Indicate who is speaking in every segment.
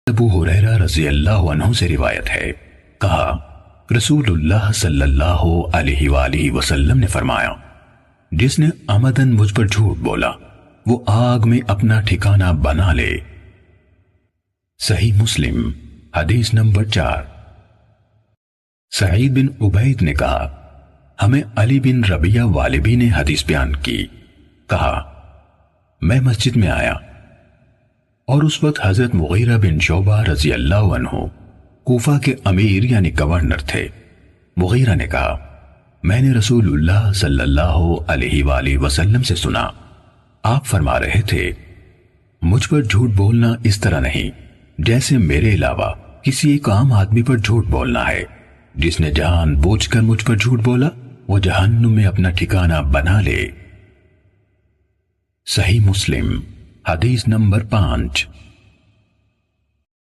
Speaker 1: ابو ہریرہ رضی اللہ عنہ سے روایت ہے، کہا رسول اللہ صلی اللہ علیہ وآلہ وسلم نے فرمایا، جس نے عمدن مجھ پر جھوٹ بولا وہ آگ میں اپنا ٹھکانہ بنا لے۔ صحیح مسلم حدیث نمبر 4۔ سعید بن عبید نے کہا، ہمیں علی بن ربیہ والبی نے حدیث بیان کی، کہا میں مسجد میں آیا اور اس وقت حضرت مغیرہ بن شعبہ رضی اللہ عنہ کوفہ کے امیر یعنی گورنر تھے۔ مغیرہ نے کہا، میں نے رسول اللہ صلی اللہ علیہ وآلہ وسلم سے سنا، آپ فرما رہے تھے مجھ پر جھوٹ بولنا اس طرح نہیں جیسے میرے علاوہ کسی ایک عام آدمی پر جھوٹ بولنا ہے، جس نے جان بوجھ کر مجھ پر جھوٹ بولا وہ جہنم میں اپنا ٹھکانہ بنا لے۔ صحیح مسلم حدیث نمبر 5۔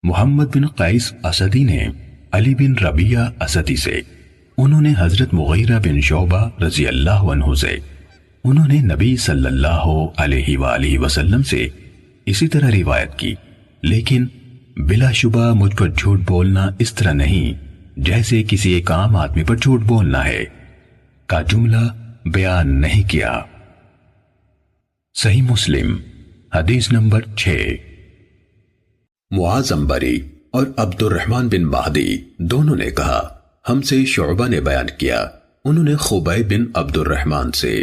Speaker 1: محمد بن قیس اسدی نے علی بن ربیہ اسدی سے، انہوں نے حضرت مغیرہ بن شعبہ رضی اللہ عنہ سے، انہوں نے نبی صلی اللہ علیہ وآلہ وسلم سے اسی طرح روایت کی، لیکن بلا شبہ مجھ پر جھوٹ بولنا اس طرح نہیں جیسے کسی ایک عام آدمی پر جھوٹ بولنا ہے کا جملہ بیان نہیں کیا۔ صحیح مسلم حدیث نمبر 6۔
Speaker 2: معاذ عنبری اور عبد الرحمن بن مہدی دونوں نے کہا، ہم سے شعبہ نے بیان کیا، انہوں نے خبیب بن عبد الرحمن سے،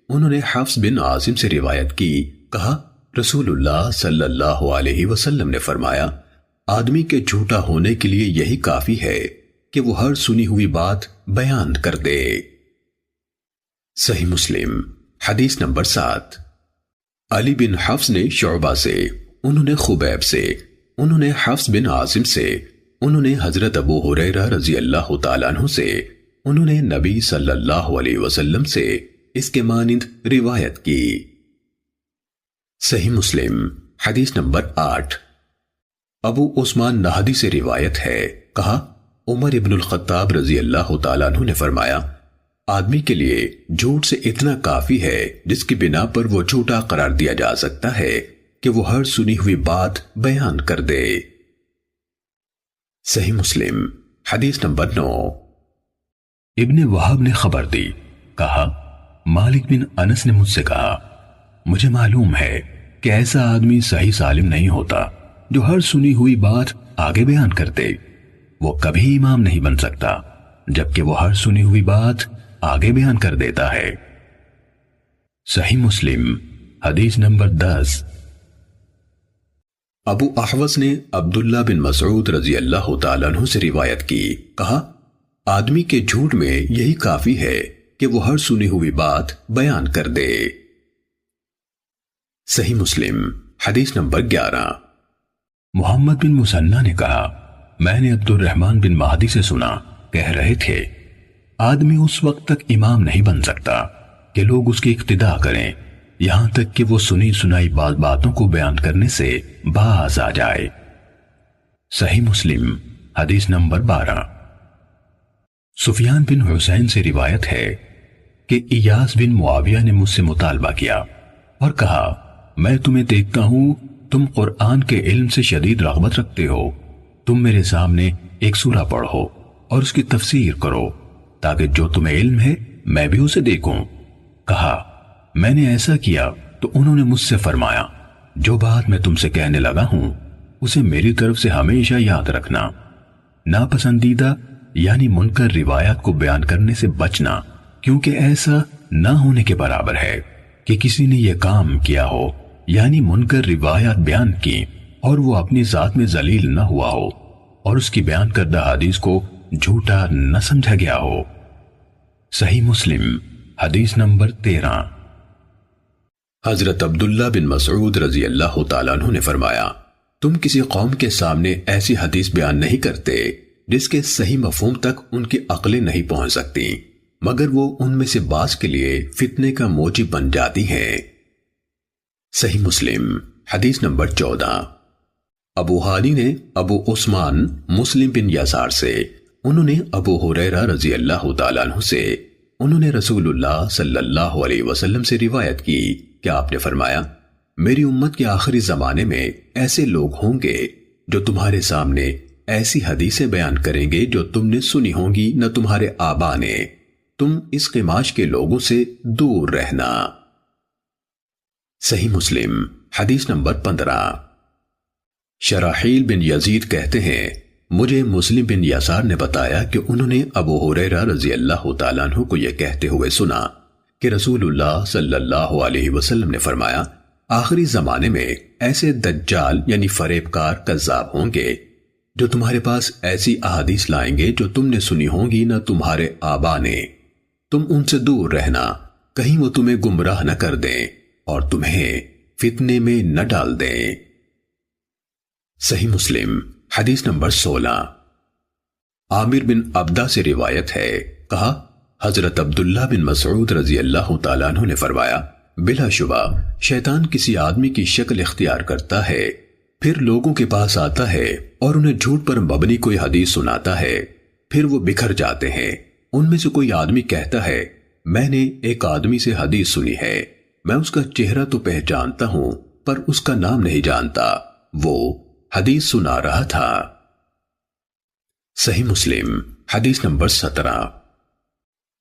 Speaker 2: انہوں نے حفص بن عاصم سے روایت کی، کہا رسول اللہ صلی اللہ علیہ وسلم نے فرمایا، آدمی کے جھوٹا ہونے کے لیے یہی کافی ہے کہ وہ ہر سنی ہوئی بات بیان کر دے۔ صحیح مسلم حدیث نمبر 7۔ علی بن حفص نے شعبہ سے، انہوں نے خبیب سے، انہوں نے حفص بن عاصم سے، انہوں نے حضرت ابو ہریرہ رضی اللہ تعالیٰ عنہ سے، انہوں نے نبی صلی اللہ علیہ وسلم سے اس کے مانند روایت کی۔ صحیح مسلم حدیث نمبر 8۔ ابو عثمان نہدی سے روایت ہے، کہا عمر ابن الخطاب رضی اللہ تعالیٰ عنہ نے فرمایا، آدمی کے لیے جھوٹ سے اتنا کافی ہے جس کی بنا پر وہ جھوٹا قرار دیا جا سکتا ہے کہ وہ ہر سنی ہوئی بات بیان کر دے۔ صحیح مسلم حدیث نمبر 9۔
Speaker 1: ابن وہب نے خبر دی، کہا مالک بن انس نے مجھ سے کہا، مجھے معلوم ہے کہ ایسا آدمی صحیح سالم نہیں ہوتا جو ہر سنی ہوئی بات آگے بیان کر دے، وہ کبھی امام نہیں بن سکتا جبکہ وہ ہر سنی ہوئی بات آگے بیان کر دیتا ہے۔ صحیح مسلم حدیث نمبر 10۔
Speaker 2: ابو احوص نے عبداللہ بن مسعود رضی اللہ تعالیٰ عنہ سے روایت کی، کہا آدمی کے جھوٹ میں یہی کافی ہے کہ وہ ہر سنی ہوئی بات بیان کر دے۔ صحیح مسلم حدیث نمبر 11۔
Speaker 1: محمد بن مسنہ نے کہا، میں نے عبد الرحمن بن مہدی سے سنا، کہہ رہے تھے آدمی اس وقت تک امام نہیں بن سکتا کہ لوگ اس کی اقتداء کریں یہاں تک کہ وہ سنی سنائی باتوں کو بیان کرنے سے باز آ جائے۔ صحیح مسلم حدیث نمبر 12۔ سفیان بن حسین سے روایت ہے کہ ایاس بن معاویہ نے مجھ سے مطالبہ کیا اور کہا، میں تمہیں دیکھتا ہوں تم قرآن کے علم سے شدید رغبت رکھتے ہو، تم میرے سامنے ایک سورہ پڑھو اور اس کی تفسیر کرو تاکہ جو تمہیں علم ہے میں بھی اسے دیکھوں۔ کہا میں نے ایسا کیا تو انہوں نے مجھ سے فرمایا، جو بات میں تم سے کہنے لگا ہوں اسے میری طرف سے ہمیشہ یاد رکھنا، ناپسندیدہ یعنی منکر روایات کو بیان کرنے سے بچنا، کیونکہ ایسا نہ ہونے کے برابر ہے کہ کسی نے یہ کام کیا ہو یعنی منکر روایات بیان کی اور وہ اپنی ذات میں ذلیل نہ ہوا ہو اور اس کی بیان کردہ حدیث کو جھوٹا نہ سمجھا گیا ہو۔ صحیح مسلم حدیث نمبر 13۔
Speaker 2: حضرت عبداللہ بن مسعود رضی اللہ تعالیٰ عنہ نے فرمایا، تم کسی قوم کے سامنے ایسی حدیث بیان نہیں کرتے جس کے صحیح مفہوم تک ان کی عقلیں نہیں پہنچ سکتی، مگر وہ ان میں سے بعض کے لیے فتنے کا موجب بن جاتی ہیں۔ صحیح مسلم حدیث نمبر 14۔ ابو حانی نے ابو عثمان مسلم بن یسار سے، انہوں نے ابو ہریرہ رضی اللہ تعالیٰ عنہ سے، انہوں نے رسول اللہ صلی اللہ علیہ وسلم سے روایت کی کہ آپ نے فرمایا، میری امت کے آخری زمانے میں ایسے لوگ ہوں گے جو تمہارے سامنے ایسی حدیثیں بیان کریں گے جو تم نے سنی ہوں گی نہ تمہارے آبا نے۔ تم اس قماش کے لوگوں سے دور رہنا۔ صحیح مسلم حدیث نمبر 15۔ شراحیل بن یزید کہتے ہیں مجھے مسلم بن یسار نے بتایا کہ انہوں نے ابو ہریرہ رضی اللہ تعالیٰ عنہ کو یہ کہتے ہوئے سنا کہ رسول اللہ صلی اللہ علیہ وسلم نے فرمایا آخری زمانے میں ایسے دجال یعنی فریب کار کذاب ہوں گے جو تمہارے پاس ایسی احادیث لائیں گے جو تم نے سنی ہوں گی نہ تمہارے آبا نے۔ تم ان سے دور رہنا، کہیں وہ تمہیں گمراہ نہ کر دیں اور تمہیں فتنے میں نہ ڈال دیں۔ صحیح مسلم حدیث نمبر 16۔ عامر بن عبدہ سے روایت ہے، کہا حضرت عبداللہ بن مسعود رضی اللہ تعالیٰ عنہ نے فرمایا بلا شبہ شیطان کسی آدمی کی شکل اختیار کرتا ہے، پھر لوگوں کے پاس آتا ہے اور انہیں جھوٹ پر مبنی کوئی حدیث سناتا ہے، پھر وہ بکھر جاتے ہیں۔ ان میں سے کوئی آدمی کہتا ہے میں نے ایک آدمی سے حدیث سنی ہے، میں اس کا چہرہ تو پہچانتا ہوں پر اس کا نام نہیں جانتا، وہ حدیث سنا رہا تھا۔ صحیح مسلم حدیث نمبر 17۔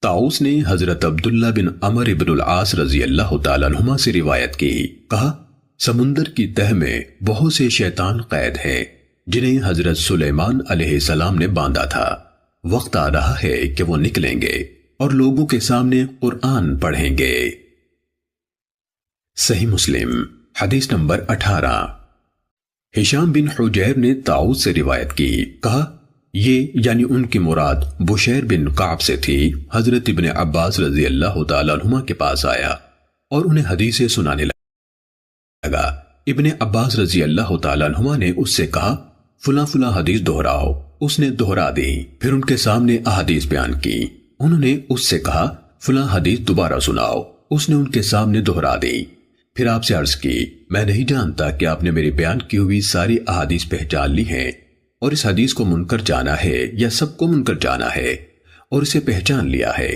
Speaker 2: طاؤس نے حضرت عبداللہ بن عمر بن العاص رضی اللہ تعالیٰ عنہما سے روایت کی، کہا سمندر کی تہ میں بہت سے شیطان قید ہیں جنہیں حضرت سلیمان علیہ السلام نے باندھا تھا، وقت آ رہا ہے کہ وہ نکلیں گے اور لوگوں کے سامنے قرآن پڑھیں گے۔ صحیح مسلم حدیث نمبر 18۔ ہشام بن حجیر نے طاؤس سے روایت کی، کہا یہ یعنی ان کی مراد بشیر بن کعب سے تھی، حضرت ابن عباس رضی اللہ تعالیٰ عنہما کے پاس آیا اور انہیں حدیثیں سنانے لگا۔ ابن عباس رضی اللہ تعالیٰ عنہما نے اس سے کہا فلاں فلاں حدیث دہراؤ، اس نے دہرا دی، پھر ان کے سامنے احادیث بیان کی۔ انہوں نے اس سے کہا فلاں حدیث دوبارہ سناؤ، اس نے ان کے سامنے دہرا دی۔ پھر آپ سے عرض کی میں نہیں جانتا کہ آپ نے میری بیان کی ہوئی ساری احادیث پہچان لی ہیں اور اس حدیث کو منکر جانا ہے یا سب کو منکر جانا ہے اور اسے پہچان لیا ہے۔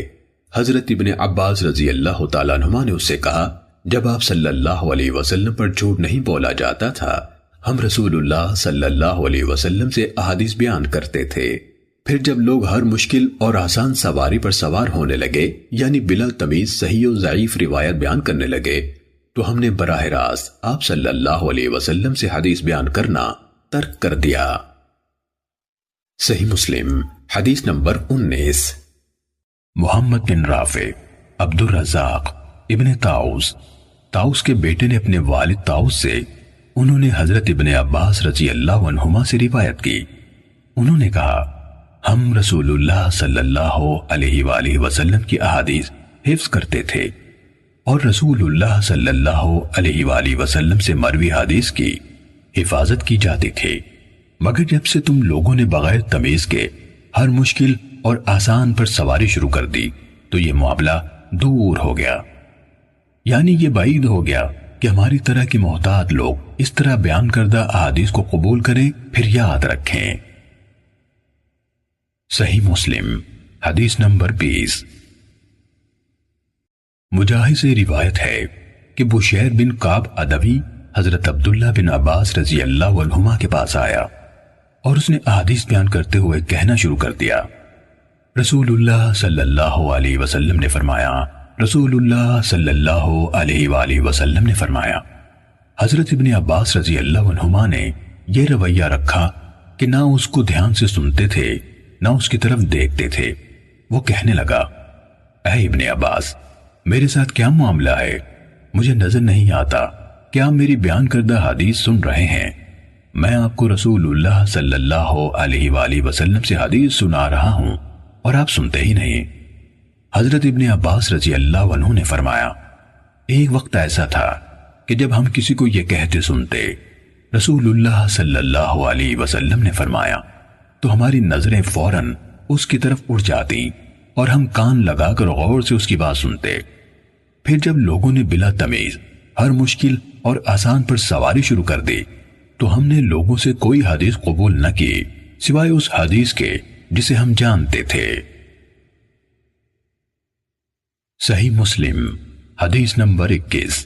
Speaker 2: حضرت ابن عباس رضی اللہ تعالیٰ عنہما نے اس سے کہا جب آپ صلی اللہ علیہ وسلم پر جھوٹ نہیں بولا جاتا تھا، ہم رسول اللہ صلی اللہ علیہ وسلم سے احادیث بیان کرتے تھے، پھر جب لوگ ہر مشکل اور آسان سواری پر سوار ہونے لگے یعنی بلا تمیز صحیح و ضعیف روایت بیان کرنے لگے تو ہم نے براہ راست آپ صلی اللہ علیہ وسلم سے حدیث بیان کرنا ترک کر دیا۔ صحیح مسلم حدیث نمبر 19۔
Speaker 1: محمد بن رافع، عبد الرزاق ابن طاؤس کے بیٹے نے اپنے والد طاؤس سے، انہوں نے حضرت ابن عباس رضی اللہ عنہما سے روایت کی، انہوں نے کہا ہم رسول اللہ صلی اللہ علیہ وآلہ وسلم کی احادیث حفظ کرتے تھے اور رسول اللہ صلی اللہ علیہ وآلہ وسلم سے مروی حدیث کی حفاظت کی جاتی تھی، مگر جب سے تم لوگوں نے بغیر تمیز کے ہر مشکل اور آسان پر سواری شروع کر دی تو یہ معاملہ دور ہو گیا، یعنی یہ بعید ہو گیا کہ ہماری طرح کے محتاط لوگ اس طرح بیان کردہ احادیث کو قبول کریں پھر یاد رکھیں۔ صحیح مسلم حدیث نمبر 20۔ مجاہد سے روایت ہے کہ بشیر بن کعب ادوی حضرت عبداللہ بن عباس رضی اللہ عنہما کے پاس آیا اور اس نے احادیث بیان کرتے ہوئے کہنا شروع کر دیا، رسول اللہ صلی اللہ علیہ وسلم نے فرمایا، رسول اللہ صلی اللہ علیہ وآلہ وسلم نے فرمایا۔ حضرت ابن عباس رضی اللہ عنہما نے یہ رویہ رکھا کہ نہ اس کو دھیان سے سنتے تھے نہ اس کی طرف دیکھتے تھے۔ وہ کہنے لگا اے ابن عباس، میرے ساتھ کیا معاملہ ہے؟ مجھے نظر نہیں آتا کہ آپ میری بیان کردہ حدیث سن رہے ہیں، میں آپ کو رسول اللہ صلی اللہ علیہ وآلہ وسلم سے حدیث سنا رہا ہوں اور آپ سنتے ہی نہیں۔ حضرت ابن عباس رضی اللہ عنہ نے فرمایا ایک وقت ایسا تھا کہ جب ہم کسی کو یہ کہتے سنتے رسول اللہ صلی اللہ علیہ وسلم نے فرمایا تو ہماری نظریں فوراً اس کی طرف اڑ جاتی اور ہم کان لگا کر غور سے اس کی بات سنتے، پھر جب لوگوں نے بلا تمیز ہر مشکل اور آسان پر سواری شروع کر دی تو ہم نے لوگوں سے کوئی حدیث قبول نہ کی سوائے اس حدیث کے جسے ہم جانتے تھے۔ صحیح مسلم حدیث نمبر 21۔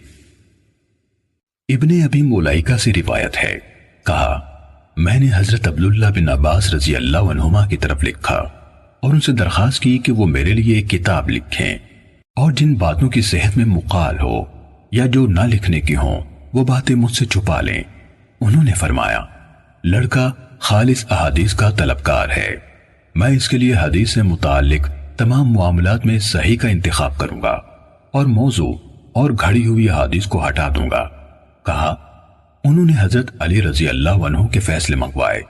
Speaker 1: ابن ابی ملائکہ سے روایت ہے، کہا میں نے حضرت عبداللہ بن عباس رضی اللہ عنہما کی طرف لکھا اور ان سے درخواست کی کہ وہ میرے لیے ایک کتاب لکھیں اور جن باتوں کی صحت میں مقال ہو یا جو نہ لکھنے کی ہوں وہ باتیں مجھ سے چھپا لیں۔ انہوں نے فرمایا، لڑکا خالص احادیث کا طلبکار ہے، میں اس کے لیے حدیث سے متعلق تمام معاملات میں صحیح کا انتخاب کروں گا اور موضوع اور گھڑی ہوئی احادیث کو ہٹا دوں گا۔ کہا، انہوں نے حضرت علی رضی اللہ عنہ کے فیصلے منگوائے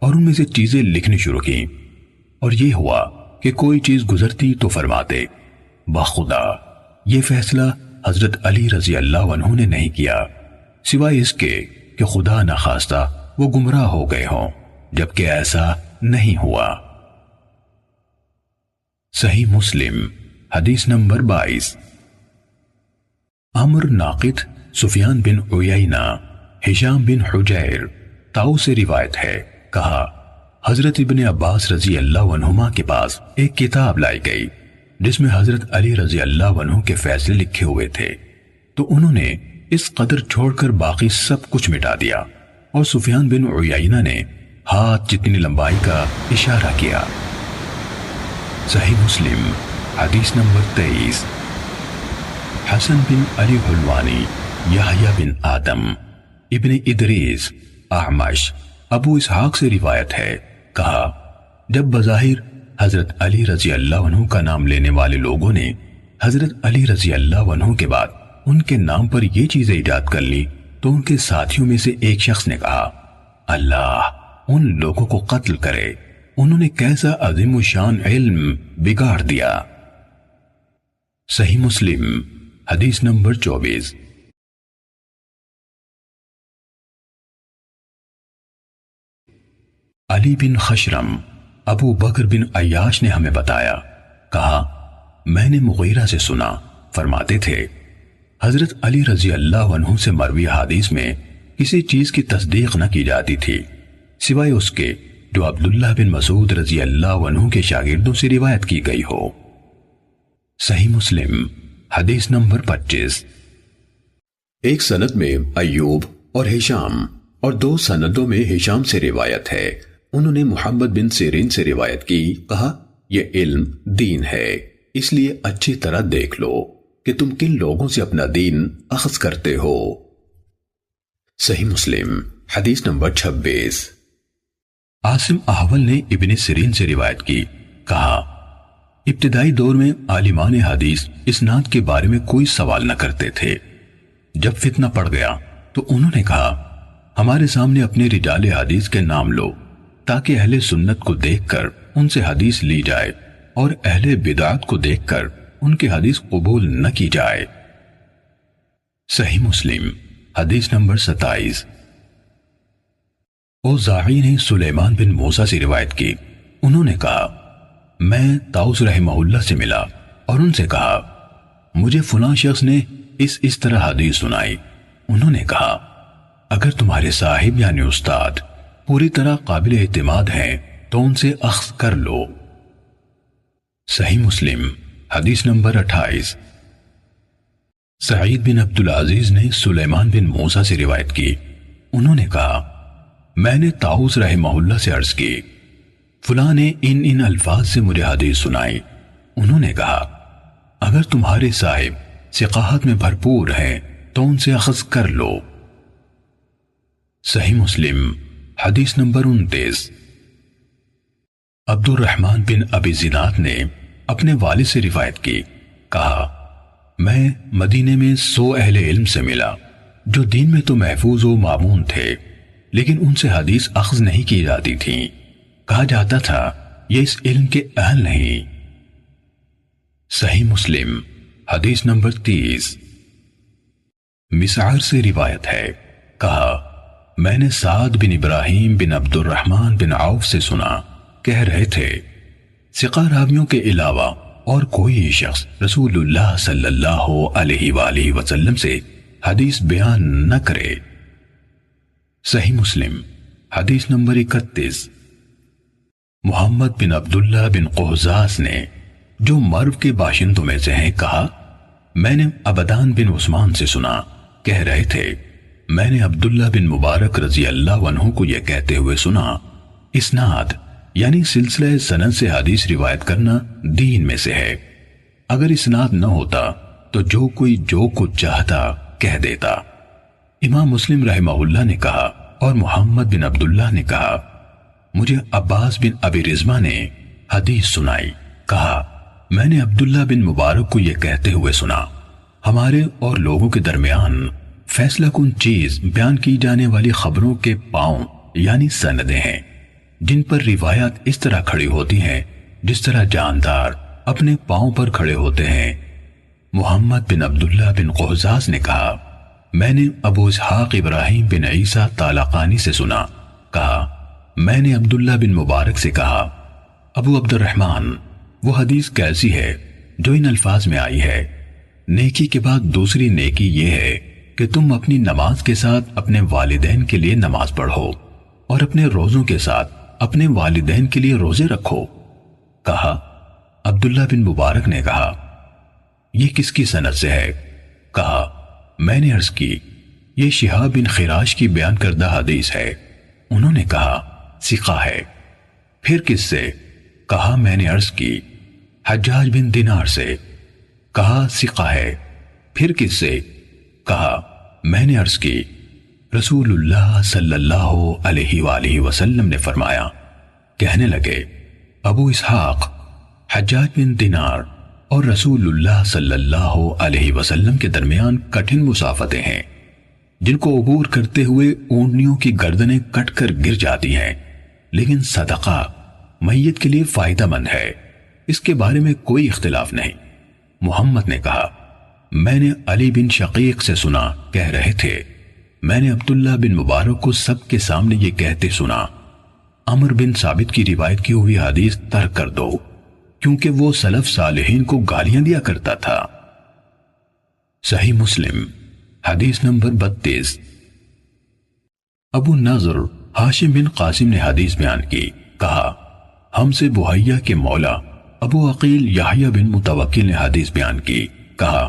Speaker 1: اور ان میں سے چیزیں لکھنی شروع کی، اور یہ ہوا کہ کوئی چیز گزرتی تو فرماتے، بخدا یہ فیصلہ حضرت علی رضی اللہ عنہ نے نہیں کیا، سوائے اس کے کہ خدا نخواستہ وہ گمراہ ہو گئے ہوں، جبکہ ایسا نہیں ہوا۔ صحیح مسلم حدیث نمبر 22۔ عمرو ناقد، سفیان بن عیینہ، ہشام بن حجیر، تاؤ سے روایت ہے، کہا حضرت ابن عباس رضی اللہ عنہما کے پاس ایک کتاب لائی گئی جس میں حضرت علی رضی اللہ عنہ کے فیصلے لکھے ہوئے تھے، تو انہوں نے اس قدر چھوڑ کر باقی سب کچھ مٹا دیا، اور سفیان بن عیینہ نے ہاتھ جتنی لمبائی کا اشارہ کیا۔ صحیح مسلم حدیث نمبر 23۔ حسن بن علی حلوانی، یحییٰ بن آدم، ابن ادریس، اعمش، ابو اسحاق سے روایت ہے، کہا جب بظاہر حضرت علی رضی اللہ عنہ کا نام لینے والے لوگوں نے حضرت علی رضی اللہ عنہ کے بعد ان کے نام پر یہ چیزیں ایجاد کر لی تو ان کے ساتھیوں میں سے ایک شخص نے کہا، اللہ ان لوگوں کو قتل کرے، انہوں نے کیسا عظیم الشان علم بگاڑ دیا۔ صحیح مسلم حدیث نمبر 24۔ علی بن خشرم، ابو بکر بن عیاش نے ہمیں بتایا، کہا میں نے مغیرہ سے سنا، فرماتے تھے حضرت علی رضی اللہ عنہ سے مروی حدیث میں کسی چیز کی تصدیق نہ کی جاتی تھی سوائے اس کے جو عبداللہ بن مسعود رضی اللہ عنہ کے شاگردوں سے روایت کی گئی ہو۔ صحیح مسلم حدیث نمبر 25۔
Speaker 2: ایک سند میں ایوب اور ہشام اور دو سندوں میں ہشام سے روایت ہے، انہوں نے محمد بن سیرین سے روایت کی، کہا یہ علم دین ہے، اس لیے اچھی طرح دیکھ لو کہ تم کن لوگوں سے اپنا دین اخذ کرتے ہو۔ صحیح مسلم حدیث نمبر 26۔
Speaker 1: عاصم احول نے ابن سیرین سے روایت کی، کہا ابتدائی دور میں عالمان حدیث اسناد کے بارے میں کوئی سوال نہ کرتے تھے، جب فتنہ پڑ گیا تو انہوں نے کہا ہمارے سامنے اپنے رجال حدیث کے نام لو تاکہ اہل سنت کو دیکھ کر ان سے حدیث لی جائے اور اہل بدعت کو دیکھ کر ان کی حدیث قبول نہ کی جائے۔ صحیح مسلم حدیث نمبر 27۔ اوزاعی نے سلیمان بن موسیٰ سے روایت کی، انہوں نے کہا میں طاؤس رحمہ اللہ سے ملا اور ان سے کہا مجھے فلاں شخص نے اس طرح حدیث سنائی۔ انہوں نے کہا اگر تمہارے صاحب یعنی استاد پوری طرح قابل اعتماد ہیں تو ان سے اخذ کر لو۔ صحیح مسلم حدیث نمبر 28۔ سعید بن عبدالعزیز نے سلیمان بن موسیٰ سے روایت کی، انہوں نے کہا میں نے طاؤس رحمہ اللہ سے عرض کی فلاں نے ان الفاظ سے مجھے حدیث سنائی۔ انہوں نے کہا اگر تمہارے صاحب ثقاحت میں بھرپور ہیں تو ان سے اخذ کر لو۔ صحیح مسلم حدیث نمبر 29۔ عبد الرحمن بن ابی زناد نے اپنے والد سے روایت کی، کہا میں مدینے میں 100 اہل علم سے ملا جو دین میں تو محفوظ و معمون تھے لیکن ان سے حدیث اخذ نہیں کی جاتی تھی، کہا جاتا تھا یہ اس علم کے اہل نہیں۔ صحیح مسلم حدیث نمبر 30۔ مسعر سے روایت ہے، کہا میں نے سعد بن ابراہیم بن عبد الرحمن بن عوف سے سنا، کہہ رہے تھے ثقہ راویوں کے علاوہ اور کوئی شخص رسول اللہ صلی اللہ علیہ وآلہ وسلم سے حدیث بیان نہ کرے۔ صحیح مسلم حدیث نمبر 31۔ محمد بن عبداللہ بن قہزاز نے جو مرو کے باشندوں میں سے ہیں کہا میں نے عبدان بن عثمان سے سنا، کہہ رہے تھے میں نے عبداللہ بن مبارک رضی اللہ عنہ کو یہ کہتے ہوئے سنا، اسناد یعنی سلسلہ سند سے حدیث روایت کرنا دین میں سے ہے۔ اگر اسناد نہ ہوتا تو جو کوئی جو کچھ چاہتا کہہ دیتا۔ امام مسلم رحمہ اللہ نے کہا اور محمد بن عبداللہ نے کہا، مجھے عباس بن ابی رزمہ نے حدیث سنائی، کہا میں نے عبداللہ بن مبارک کو یہ کہتے ہوئے سنا، ہمارے اور لوگوں کے درمیان فیصلہ کن چیز بیان کی جانے والی خبروں کے پاؤں یعنی سندیں ہیں، جن پر روایات اس طرح کھڑی ہوتی ہیں جس طرح جاندار اپنے پاؤں پر کھڑے ہوتے ہیں۔ محمد بن عبداللہ بن قہزاز نے کہا، میں نے ابو اسحاق ابراہیم بن عیسیٰ طالقانی سے سنا، کہا میں نے عبداللہ بن مبارک سے کہا، ابو عبد الرحمن وہ حدیث کیسی ہے جو ان الفاظ میں آئی ہے، نیکی کے بعد دوسری نیکی یہ ہے کہ تم اپنی نماز کے ساتھ اپنے والدین کے لیے نماز پڑھو اور اپنے روزوں کے ساتھ اپنے والدین کے لیے روزے رکھو۔ کہا عبداللہ بن مبارک نے کہا، یہ کس کی سند سے ہے؟ کہا میں نے عرض کی، یہ شہاب بن خراش کی بیان کردہ حدیث ہے۔ انہوں نے کہا ثقہ ہے۔ پھر کس سے؟ کہا میں نے عرض کی، حجاج بن دینار سے۔ کہا ثقہ ہے۔ پھر کس سے؟ کہا میں نے عرض کی، رسول اللہ صلی اللہ علیہ وآلہ وسلم نے فرمایا۔ کہنے لگے ابو اسحاق، حجاج بن دینار اور رسول اللہ صلی اللہ علیہ وسلم کے درمیان کٹھن مسافتیں ہیں جن کو عبور کرتے ہوئے اونٹنیوں کی گردنیں کٹ کر گر جاتی ہیں، لیکن صدقہ میت کے لیے فائدہ مند ہے، اس کے بارے میں کوئی اختلاف نہیں۔ محمد نے کہا، میں نے علی بن شقیق سے سنا، کہہ رہے تھے میں نے عبداللہ بن مبارک کو سب کے سامنے یہ کہتے سنا، عمر بن ثابت کی روایت کی ہوئی حدیث ترک کر دو، کیونکہ وہ سلف صالحین کو گالیاں دیا کرتا تھا۔ صحیح مسلم حدیث نمبر 32۔ ابو نضر ہاشم بن قاسم نے حدیث بیان کی، کہا ہم سے بحیہ کے مولا ابو عقیل یحییٰ بن متوکل نے حدیث بیان کی، کہا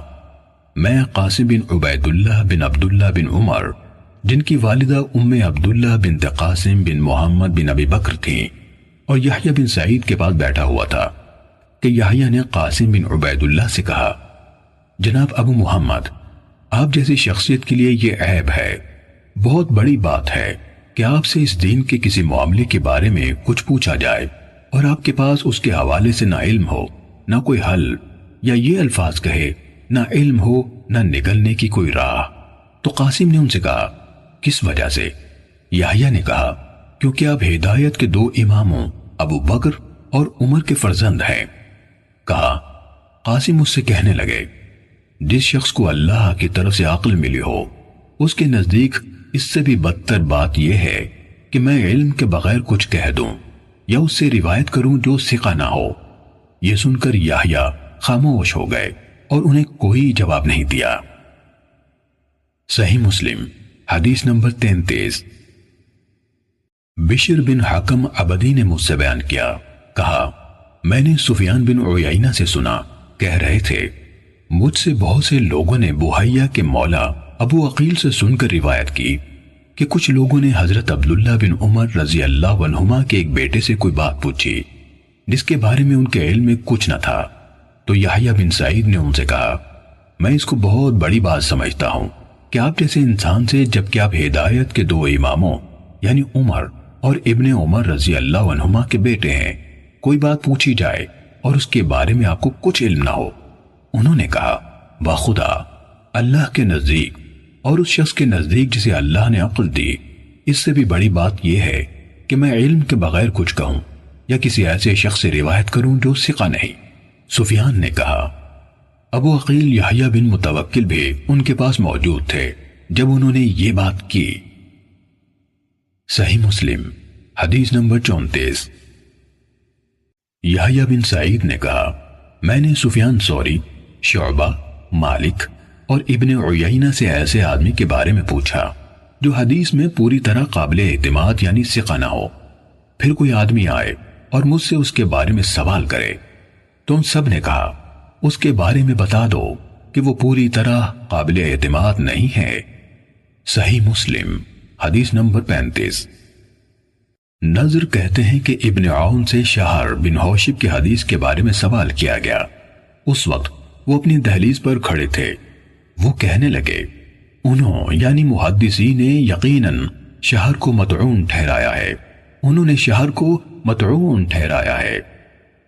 Speaker 1: میں قاسم بن عبید اللہ بن عبداللہ بن عمر جن کی والدہ ام عبداللہ بنت قاسم بن محمد بن ابی بکر تھیں اور یحییٰ بن سعید کے پاس بیٹھا ہوا تھا کہ یحییٰ نے قاسم بن عبید اللہ سے کہا، جناب ابو محمد، آپ جیسی شخصیت کے لیے یہ عیب ہے، بہت بڑی بات ہے کہ آپ سے اس دین کے کسی معاملے کے بارے میں کچھ پوچھا جائے اور آپ کے پاس اس کے حوالے سے نہ علم ہو نہ کوئی حل، یا یہ الفاظ کہے نہ علم ہو نہ نکلنے کی کوئی راہ۔ تو قاسم نے ان سے کہا، کس وجہ سے؟ یحییٰ نے کہا، کیونکہ آپ ہدایت کے دو اماموں ابو بکر اور عمر کے فرزند ہیں۔ کہا قاسم اس سے کہنے لگے، جس شخص کو اللہ کی طرف سے عقل ملی ہو اس کے نزدیک اس سے بھی بدتر بات یہ ہے کہ میں علم کے بغیر کچھ کہہ دوں یا اس سے روایت کروں جو ثقہ نہ ہو۔ یہ سن کر یحییٰ خاموش ہو گئے اور انہیں کوئی جواب نہیں دیا۔ صحیح مسلم حدیث نمبر 33۔ بشر بن حکم عبدی نے مجھ سے بیان کیا، کہا میں نے سفیان بن عیینہ سے سنا، کہہ رہے تھے مجھ سے بہت سے لوگوں نے بحیہ کے مولا ابو عقیل سے سن کر روایت کی کہ کچھ لوگوں نے حضرت عبداللہ بن عمر رضی اللہ عنہما کے ایک بیٹے سے کوئی بات پوچھی جس کے بارے میں ان کے علم میں کچھ نہ تھا، تو یحییٰ بن سعید نے ان سے کہا، میں اس کو بہت بڑی بات سمجھتا ہوں کہ آپ جیسے انسان سے جبکہ آپ ہدایت کے دو اماموں یعنی عمر اور ابن عمر رضی اللہ عنہما کے بیٹے ہیں، کوئی بات پوچھی جائے اور اس کے بارے میں آپ کو کچھ علم نہ ہو۔ انہوں نے کہا، بخدا اللہ کے نزدیک اور اس شخص کے نزدیک جسے اللہ نے عقل دی، اس سے بھی بڑی بات یہ ہے کہ میں علم کے بغیر کچھ کہوں یا کسی ایسے شخص سے روایت کروں جو ثقہ نہیں۔ سفیان نے کہا، ابو عقیل یحییٰ بن متوکل بھی ان کے پاس موجود تھے جب انہوں نے یہ بات کی۔ صحیح مسلم حدیث نمبر 34۔ یحییٰ بن سعید نے کہا، میں نے سفیان ثوری، شعبہ، مالک اور ابن عیینہ سے ایسے آدمی کے بارے میں پوچھا جو حدیث میں پوری طرح قابل اعتماد یعنی ثقہ نہ ہو۔ پھر کوئی آدمی آئے اور مجھ سے اس کے بارے میں سوال کرے تو ان سب نے کہا، اس کے بارے میں بتا دو کہ وہ پوری طرح قابل اعتماد نہیں ہے۔ صحیح مسلم حدیث نمبر 35۔ نضر کہتے ہیں کہ ابن عون سے شہر بن حوشب کی حدیث کے بارے میں سوال کیا گیا۔ اس وقت وہ اپنی دہلیز پر کھڑے تھے۔ وہ کہنے لگے، انہوں یعنی محدثین نے یقیناً شہر کو مطعون ٹھہرایا ہے، انہوں نے شہر کو مطعون ٹھہرایا ہے۔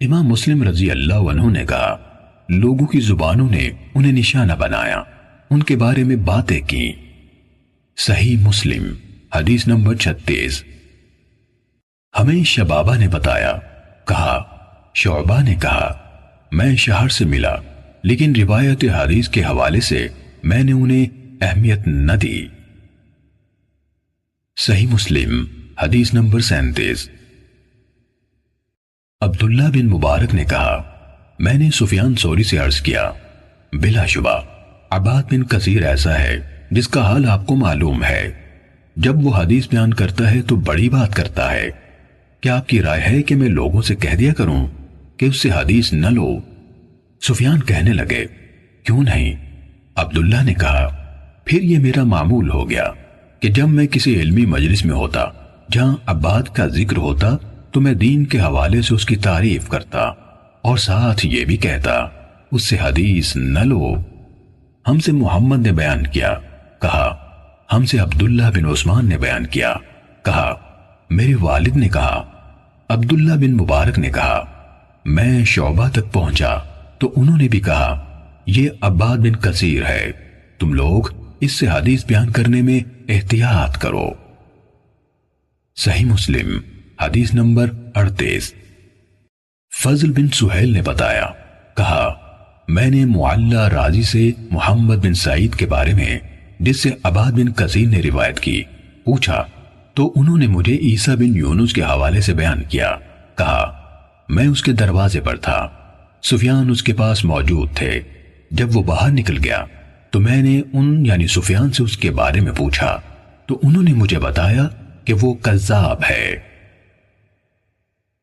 Speaker 1: امام مسلم رضی اللہ عنہ نے کہا، لوگوں کی زبانوں نے انہیں نشانہ بنایا، ان کے بارے میں باتیں کی۔ صحیح مسلم حدیث نمبر 36۔ ہمیں شبابہ نے بتایا، کہا شعبہ نے کہا، میں شہر سے ملا لیکن روایت حدیث کے حوالے سے میں نے انہیں اہمیت نہ دی۔ صحیح مسلم حدیث نمبر 37۔ عبداللہ بن مبارک نے کہا، میں نے سفیان ثوری سے عرض کیا، بلا شبہ عباد بن کثیر ایسا ہے جس کا حال آپ کو معلوم ہے، جب وہ حدیث بیان کرتا ہے تو بڑی بات کرتا ہے۔ کیا آپ کی رائے ہے کہ میں لوگوں سے کہہ دیا کروں کہ اس سے حدیث نہ لو؟ سفیان کہنے لگے، کیوں نہیں؟ عبداللہ نے کہا، پھر یہ میرا معمول ہو گیا کہ جب میں کسی علمی مجلس میں ہوتا جہاں عباد کا ذکر ہوتا تو میں دین کے حوالے سے اس کی تعریف کرتا اور ساتھ یہ بھی کہتا اس سے حدیث نہ لو۔ ہم سے محمد نے بیان کیا، کہا ہم سے عبداللہ بن عثمان نے بیان کیا، کہا میرے والد نے کہا۔ عبداللہ بن مبارک نے کہا، میں شعبہ تک پہنچا تو انہوں نے بھی کہا، یہ عباد بن کثیر ہے، تم لوگ اس سے حدیث بیان کرنے میں احتیاط کرو۔ صحیح مسلم حدیث نمبر 38۔ فضل بن سہیل نے بتایا، کہا میں نے معلّہ راضی سے محمد بن سعید کے بارے میں جس سے عباد بن کثیر نے روایت کی پوچھا تو انہوں نے مجھے عیسیٰ بن یونس کے حوالے سے بیان کیا۔ کہا میں اس کے دروازے پر تھا، سفیان اس کے پاس موجود تھے۔ جب وہ باہر نکل گیا تو میں نے ان یعنی سفیان سے اس کے بارے میں پوچھا تو انہوں نے مجھے بتایا کہ وہ کذاب ہے۔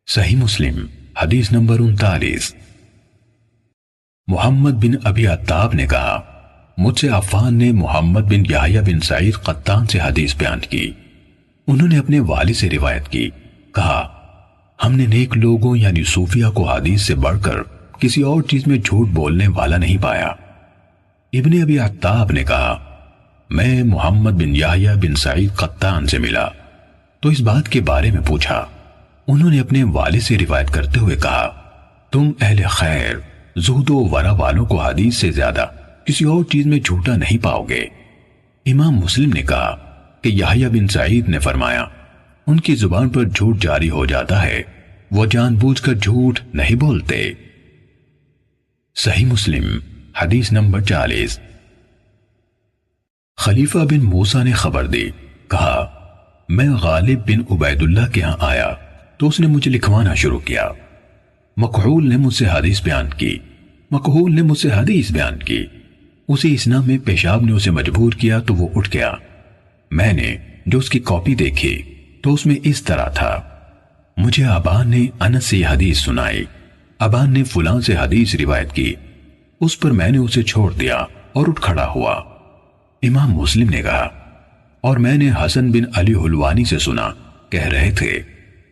Speaker 1: صحیح مسلم حدیث نمبر 39۔ محمد بن ابی عتاب نے کہا، مجھ سے عفان نے محمد بن یحییٰ بن سعید قطان سے حدیث بیان کی، انہوں نے اپنے والد سے روایت کی، کہا ہم نے نیک لوگوں یعنی صوفیہ کو حدیث سے بڑھ کر کسی اور چیز میں جھوٹ بولنے والا نہیں پایا۔ ابن ابی عتاب نے کہا، میں محمد بن یحییٰ بن سعید قطان سے ملا تو اس بات کے بارے میں پوچھا، انہوں نے اپنے والد سے روایت کرتے ہوئے کہا، تم اہل خیر زہد و ورع والوں کو حدیث سے زیادہ کسی اور چیز میں جھوٹا نہیں پاؤ گے۔ امام مسلم نے کہا کہ یحییٰ بن سعید نے فرمایا، ان کی زبان پر جھوٹ جاری ہو جاتا ہے، وہ جان بوجھ کر جھوٹ نہیں بولتے۔ صحیح مسلم حدیث نمبر 40۔ خلیفہ بن موسیٰ نے خبر دی، کہا میں غالب بن عبید اللہ کے ہاں آیا تو اس نے مجھے لکھوانا شروع کیا۔ مکحول نے مجھ سے حدیث بیان کی، مکحول نے مجھ سے حدیث بیان کی، اسی اسنا میں پیشاب نے اسے مجبور کیا تو وہ اٹھ گیا۔ میں نے جو اس کی کاپی دیکھی تو اس میں اس طرح تھا، مجھے ابان نے انس سے یہ حدیث سنائی، ابان نے فلاں سے حدیث روایت کی، اس پر میں نے اسے چھوڑ دیا اور اٹھ کھڑا ہوا۔ امام مسلم نے کہا، اور میں نے حسن بن علی حلوانی سے سنا، کہہ رہے تھے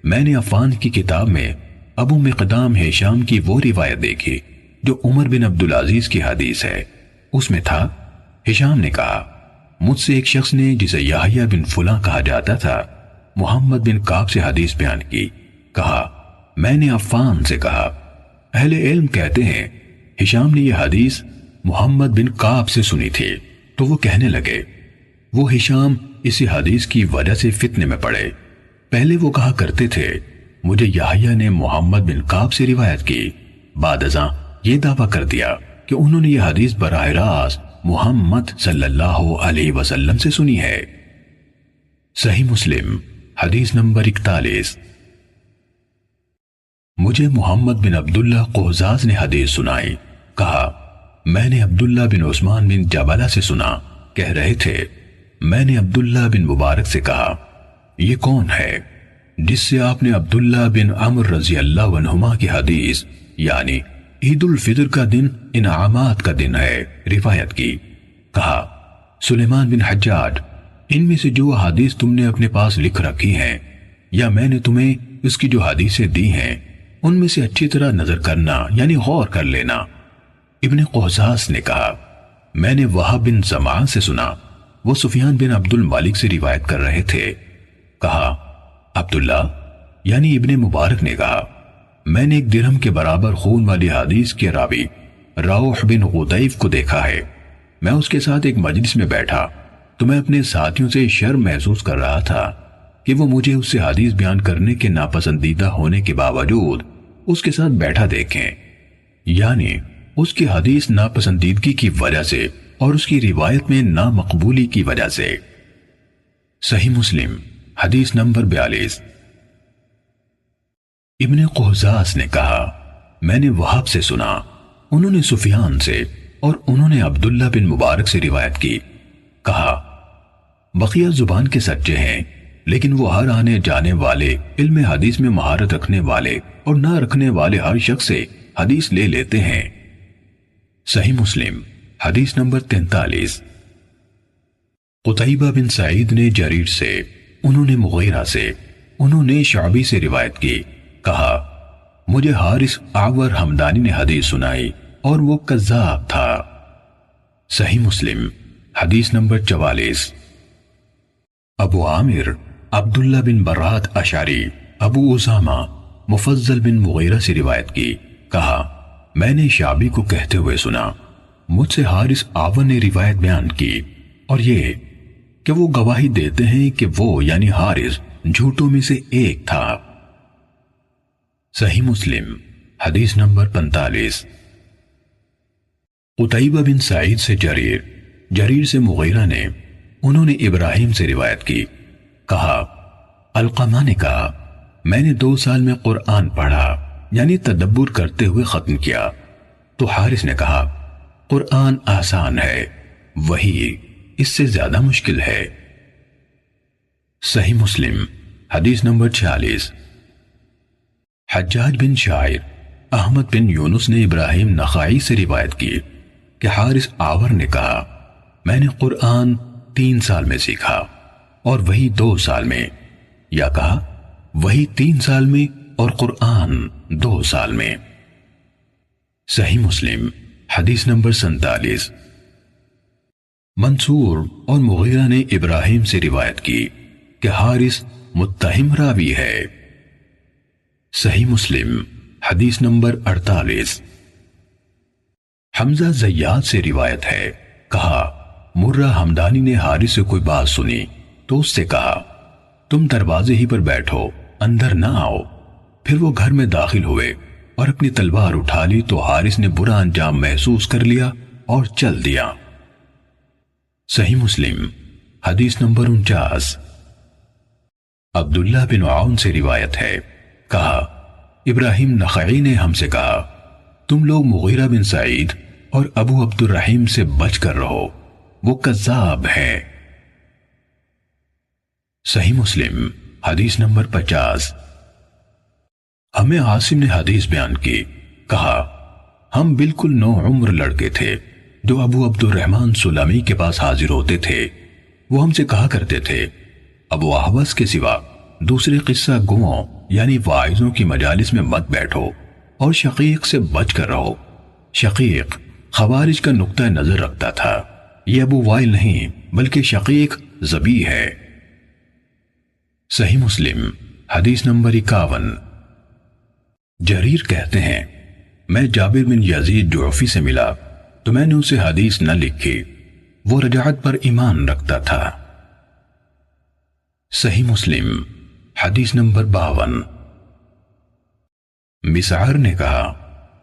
Speaker 1: میں نے عفان کی کتاب میں ابو مقدام ہشام کی وہ روایت دیکھی جو عمر بن عبدالعزیز کی حدیث ہے، اس میں تھا ہشام نے کہا مجھ سے ایک شخص نے جسے یحییٰ بن فلاں کہا جاتا تھا محمد بن کعب سے حدیث بیان کی، کہا میں نے عفان سے کہا۔ اہل علم کہتے ہیں ہشام نے یہ حدیث محمد بن کعب سے سنی تھی تو وہ کہنے لگے وہ ہشام اسی حدیث کی وجہ سے فتنے میں پڑے۔ پہلے وہ کہا کرتے تھے مجھے یحییٰ نے محمد بن کعب سے روایت کی، بعد ازاں یہ دعویٰ کر دیا کہ انہوں نے یہ حدیث براہ راست محمد صلی اللہ علیہ وسلم سے سنی ہے۔ صحیح مسلم حدیث نمبر 41۔ مجھے محمد بن عبداللہ قہزاز نے حدیث سنائی، کہا میں نے عبداللہ بن عثمان بن جبلہ سے سنا، کہہ رہے تھے میں نے عبداللہ بن مبارک سے کہا یہ کون ہے جس سے آپ نے عبداللہ بن عمر رضی اللہ عنہما کی حدیث یعنی عید الفطر کا دن انعامات کا دن ہے روایت کی؟ کہا سلیمان بن حجاج۔ ان میں سے جو احادیث تم نے اپنے پاس لکھ رکھی ہیں یا میں نے تمہیں اس کی جو حدیثیں دی ہیں ان میں سے اچھی طرح نظر کرنا یعنی غور کر لینا۔ ابن قحزاز نے کہا میں نے وہب بن زمعہ سے سنا، وہ سفیان بن عبد المالک سے روایت کر رہے تھے۔ کہا عبداللہ یعنی ابن مبارک نے کہا میں نے ایک درہم کے برابر خون والی حدیث کے راوی روح بن غدیف کو دیکھا ہے۔ میں اس کے ساتھ ایک مجلس میں بیٹھا تو میں اپنے ساتھیوں سے شرم محسوس کر رہا تھا کہ وہ مجھے اس سے حدیث بیان کرنے کے ناپسندیدہ ہونے کے باوجود اس کے ساتھ بیٹھا دیکھیں، یعنی اس کی حدیث ناپسندیدگی کی وجہ سے اور اس کی روایت میں نامقبولی کی وجہ سے۔ صحیح مسلم حدیث نمبر 42۔ ابن قحزاز نے کہا میں نے وہب سے سنا، انہوں نے سفیان سے اور انہوں نے عبداللہ بن مبارک سے روایت کی۔ کہا بقیہ زبان کے سچے ہیں لیکن وہ ہر آنے جانے والے علم حدیث میں مہارت رکھنے والے اور نہ رکھنے والے ہر شخص سے حدیث لے لیتے ہیں۔ صحیح مسلم حدیث نمبر 43۔ قتیبہ بن سعید نے جریر سے، انہوں نے مغیرہ سے، انہوں نے شعبی سے روایت کی۔ کہا مجھے حارث اعور حمدانی نے حدیث سنائی اور وہ کذاب تھا۔ صحیح مسلم حدیث نمبر 44۔ ابو عامر عبداللہ بن برات اشعری ابو اسامہ مفضل بن مغیرہ سے روایت کی۔ کہا میں نے شعبی کو کہتے ہوئے سنا، مجھ سے حارث اعور نے روایت بیان کی اور یہ کہ وہ گواہی دیتے ہیں کہ وہ یعنی حارث جھوٹوں میں سے ایک تھا۔ صحیح مسلم حدیث نمبر 45۔ قتیبہ بن سعید سے جریر سے مغیرہ نے، انہوں نے ابراہیم سے روایت کی۔ کہا علقمہ نے کہا میں نے 2 سال میں قرآن پڑھا یعنی تدبر کرتے ہوئے ختم کیا، تو حارث نے کہا قرآن آسان ہے، وہی اس سے زیادہ مشکل ہے۔ صحیح مسلم حدیث نمبر 46۔ حجاج بن شاعر احمد بن یونس نے ابراہیم نخعی سے روایت کی کہ حارث اعور نے کہا میں نے قرآن 3 سال میں سیکھا اور وہی 2 سال میں، یا کہا وہی 3 سال میں اور قرآن 2 سال میں۔ صحیح مسلم حدیث نمبر 47۔ منصور اور مغیرہ نے ابراہیم سے روایت کی کہ حارث متہم راوی ہے۔ صحیح مسلم حدیث نمبر 48۔ حمزہ زیاد سے روایت ہے، کہا مرہ حمدانی نے حارث سے کوئی بات سنی تو اس سے کہا تم دروازے ہی پر بیٹھو، اندر نہ آؤ۔ پھر وہ گھر میں داخل ہوئے اور اپنی تلوار اٹھا لی تو حارث نے برا انجام محسوس کر لیا اور چل دیا۔ صحیح مسلم حدیث نمبر 49۔ عبداللہ بن عون سے روایت ہے، کہا ابراہیم نخعی نے ہم سے کہا تم لوگ مغیرہ بن سعید اور ابو عبد الرحیم سے بچ کر رہو، وہ کذاب ہے۔ صحیح مسلم حدیث نمبر 50۔ ہمیں عاصم نے حدیث بیان کی، کہا ہم بالکل نو عمر لڑکے تھے جو ابو عبد الرحمن سلمی کے پاس حاضر ہوتے تھے۔ وہ ہم سے کہا کرتے تھے ابو احوص کے سوا دوسرے قصہ گوؤں یعنی واعظوں کی مجالس میں مت بیٹھو اور شقیق سے بچ کر رہو۔ شقیق خوارج کا نقطہ نظر رکھتا تھا، یہ ابو وائل نہیں بلکہ شقیق ذبیح ہے۔ صحیح مسلم حدیث نمبر 51۔ جریر کہتے ہیں میں جابر بن یزید جعفی سے ملا تو میں نے اسے حدیث نہ لکھی، وہ رجعت پر ایمان رکھتا تھا۔ صحیح مسلم حدیث نمبر 52۔ مسعر نے کہا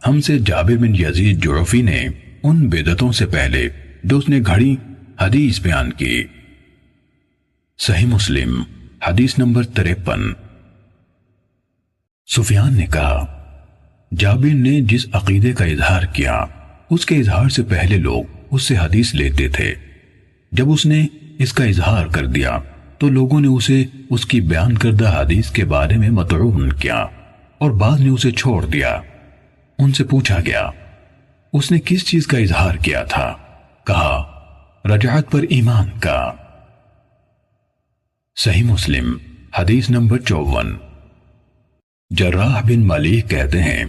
Speaker 1: ہم سے جابر بن یزید جعفی نے ان بدعتوں سے پہلے جو اس نے گھڑی حدیث بیان کی۔ صحیح مسلم حدیث نمبر 53۔ سفیان نے کہا جابر نے جس عقیدے کا اظہار کیا اس کے اظہار سے پہلے لوگ اس سے حدیث لیتے تھے، جب اس نے اس کا اظہار کر دیا تو لوگوں نے اسے اس کی بیان کردہ حدیث کے بارے میں مطعون کیا اور بعض نے اسے چھوڑ دیا۔ ان سے پوچھا گیا اس نے کس چیز کا اظہار کیا تھا؟ کہا رجعت پر ایمان کا۔ صحیح مسلم حدیث نمبر 54۔ جراح بن ملیح کہتے ہیں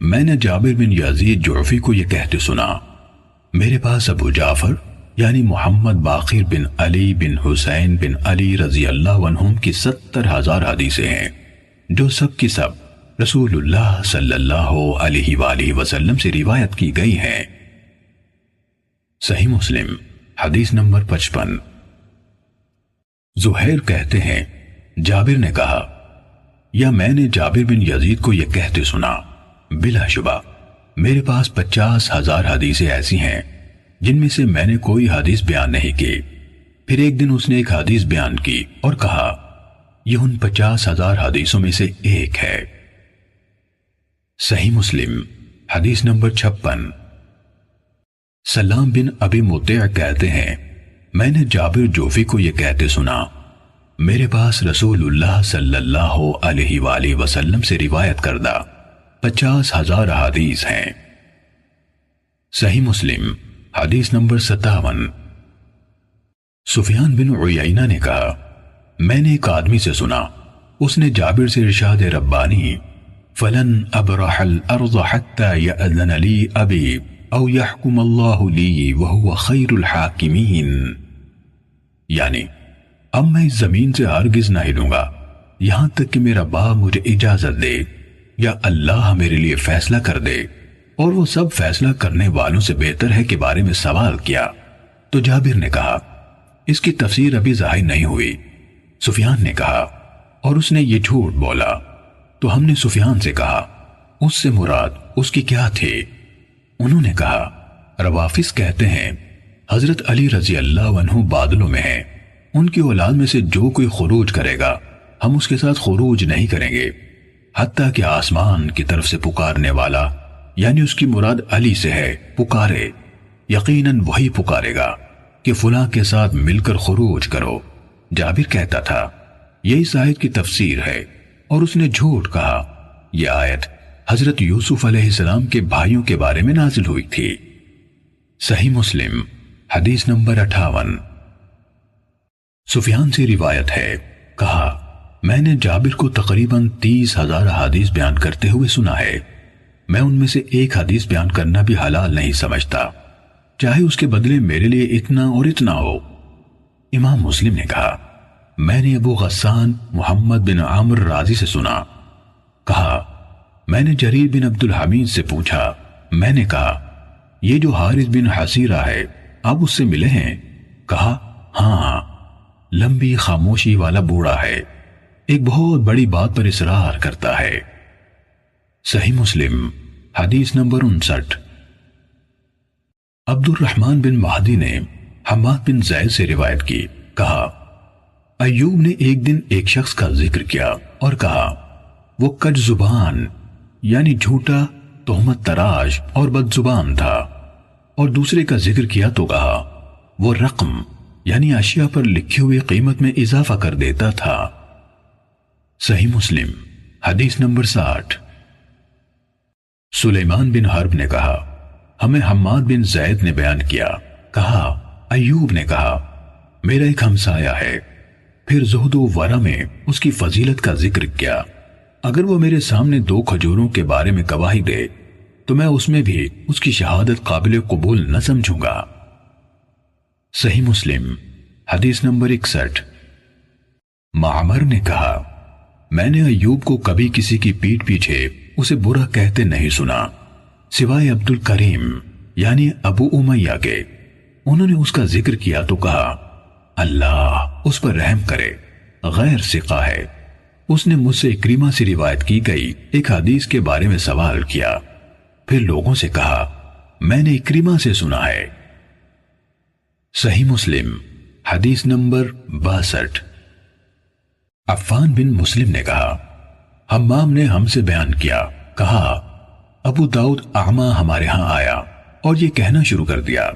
Speaker 1: میں نے جابر بن یزید جعفی کو یہ کہتے سنا میرے پاس ابو جعفر یعنی محمد باقر بن علی بن حسین بن علی رضی اللہ عنہم کی 70,000 حدیثیں ہیں جو سب کی سب رسول اللہ صلی اللہ علیہ وآلہ وسلم سے روایت کی گئی ہیں۔ صحیح مسلم حدیث نمبر 55۔ زہیر کہتے ہیں جابر نے کہا یا میں نے جابر بن یزید کو یہ کہتے سنا بلا شبہ میرے پاس 50,000 حدیثیں ایسی ہیں جن میں سے میں نے کوئی حدیث بیان نہیں کی۔ پھر ایک دن اس نے ایک حدیث بیان کی اور کہا یہ ان 50,000 حدیثوں میں سے ایک ہے۔ صحیح مسلم حدیث نمبر 56۔ سلام بن ابی مطیع کہتے ہیں میں نے جابر جوفی کو یہ کہتے سنا میرے پاس رسول اللہ صلی اللہ علیہ وآلہ وسلم سے روایت کردہ 50,000 حدیث ہیں۔ صحیح مسلم حدیث نمبر 57۔ سفیان بن عیینہ نے کہا میں نے ایک آدمی سے سنا اس نے جابر سے ارشاد ربانی فلن ابرح الارض حتى يأذن لي ابی او يحكم اللہ لی وهو خیر الحاکمین، یعنی اب میں اس زمین سے ہرگز نہ ہلوں گا یہاں تک کہ میرا باپ مجھے اجازت دے یا اللہ میرے لیے فیصلہ کر دے، اور وہ سب فیصلہ کرنے والوں سے بہتر ہے کے بارے میں سوال کیا تو جابر نے کہا اس کی تفسیر ابھی ظاہر نہیں ہوئی۔ سفیان نے کہا اور اس نے یہ جھوٹ بولا تو ہم نے سفیان سے کہا اس سے مراد اس کی کیا تھی؟ انہوں نے کہا روافظ کہتے ہیں حضرت علی رضی اللہ عنہ بادلوں میں ہیں، ان کی اولاد میں سے جو کوئی خروج کرے گا ہم اس کے ساتھ خروج نہیں کریں گے حتیٰ کہ آسمان کی طرف سے پکارنے والا یعنی اس کی مراد علی سے ہے پکارے، یقیناً وہی پکارے گا کہ فلاں کے ساتھ مل کر خروج کرو۔ جابر کہتا تھا یہ اس آیت کی تفسیر ہے اور اس نے جھوٹ کہا یہ آیت حضرت یوسف علیہ السلام کے بھائیوں کے بارے میں نازل ہوئی تھی۔ صحیح مسلم حدیث نمبر 58۔ سفیان سے روایت ہے کہا میں نے جابر کو تقریباً 30,000 حدیث بیان کرتے ہوئے سنا ہے، میں ان میں سے ایک حدیث بیان کرنا بھی حلال نہیں سمجھتا چاہے اس کے بدلے میرے لیے اتنا اور اتنا ہو۔ امام مسلم نے کہا میں نے ابو غسان محمد بن عامر رازی سے سنا، کہا میں نے جریر بن عبد الحمید سے پوچھا، میں نے کہا یہ جو حارث بن حسیرہ ہے آپ اس سے ملے ہیں؟ کہا ہاں، لمبی خاموشی والا بوڑھا ہے، ایک بہت بڑی بات پر اصرار کرتا ہے۔ صحیح مسلم حدیث نمبر 59۔ عبد الرحمن بن مہدی نے حماد بن زید سے روایت کی، کہا ایوب نے ایک دن ایک شخص کا ذکر کیا اور کہا وہ کج زبان یعنی جھوٹا، تہمت تراش اور بد زبان تھا، اور دوسرے کا ذکر کیا تو کہا وہ رقم یعنی اشیاء پر لکھی ہوئی قیمت میں اضافہ کر دیتا تھا۔ صحیح مسلم حدیث نمبر 60۔ سلیمان بن حرب نے کہا ہمیں حماد بن زید نے بیان کیا، کہا ایوب نے کہا میرا ایک ہمسایہ ہے، پھر زہد و ورع میں اس کی فضیلت کا ذکر کیا، اگر وہ میرے سامنے 2 کھجوروں کے بارے میں گواہی دے تو میں اس میں بھی اس کی شہادت قابل قبول نہ سمجھوں گا۔ صحیح مسلم حدیث نمبر 61۔ معمر نے کہا میں نے ایوب کو کبھی کسی کی پیٹھ پیچھے اسے برا کہتے نہیں سنا سوائے عبد الکریم یعنی ابو امیہ کے، انہوں نے اس کا ذکر کیا تو کہا اللہ اس پر رحم کرے، غیر ثقہ ہے۔ اس نے مجھ سے اکریمہ سے روایت کی گئی ایک حدیث کے بارے میں سوال کیا، پھر لوگوں سے کہا میں نے اکریمہ سے سنا ہے۔ صحیح مسلم حدیث نمبر 62۔ عفان بن مسلم نے کہا حمام نے ہم سے بیان کیا، کہا ابو داؤد اعمہ ہمارے ہاں آیا اور یہ کہنا شروع کر دیا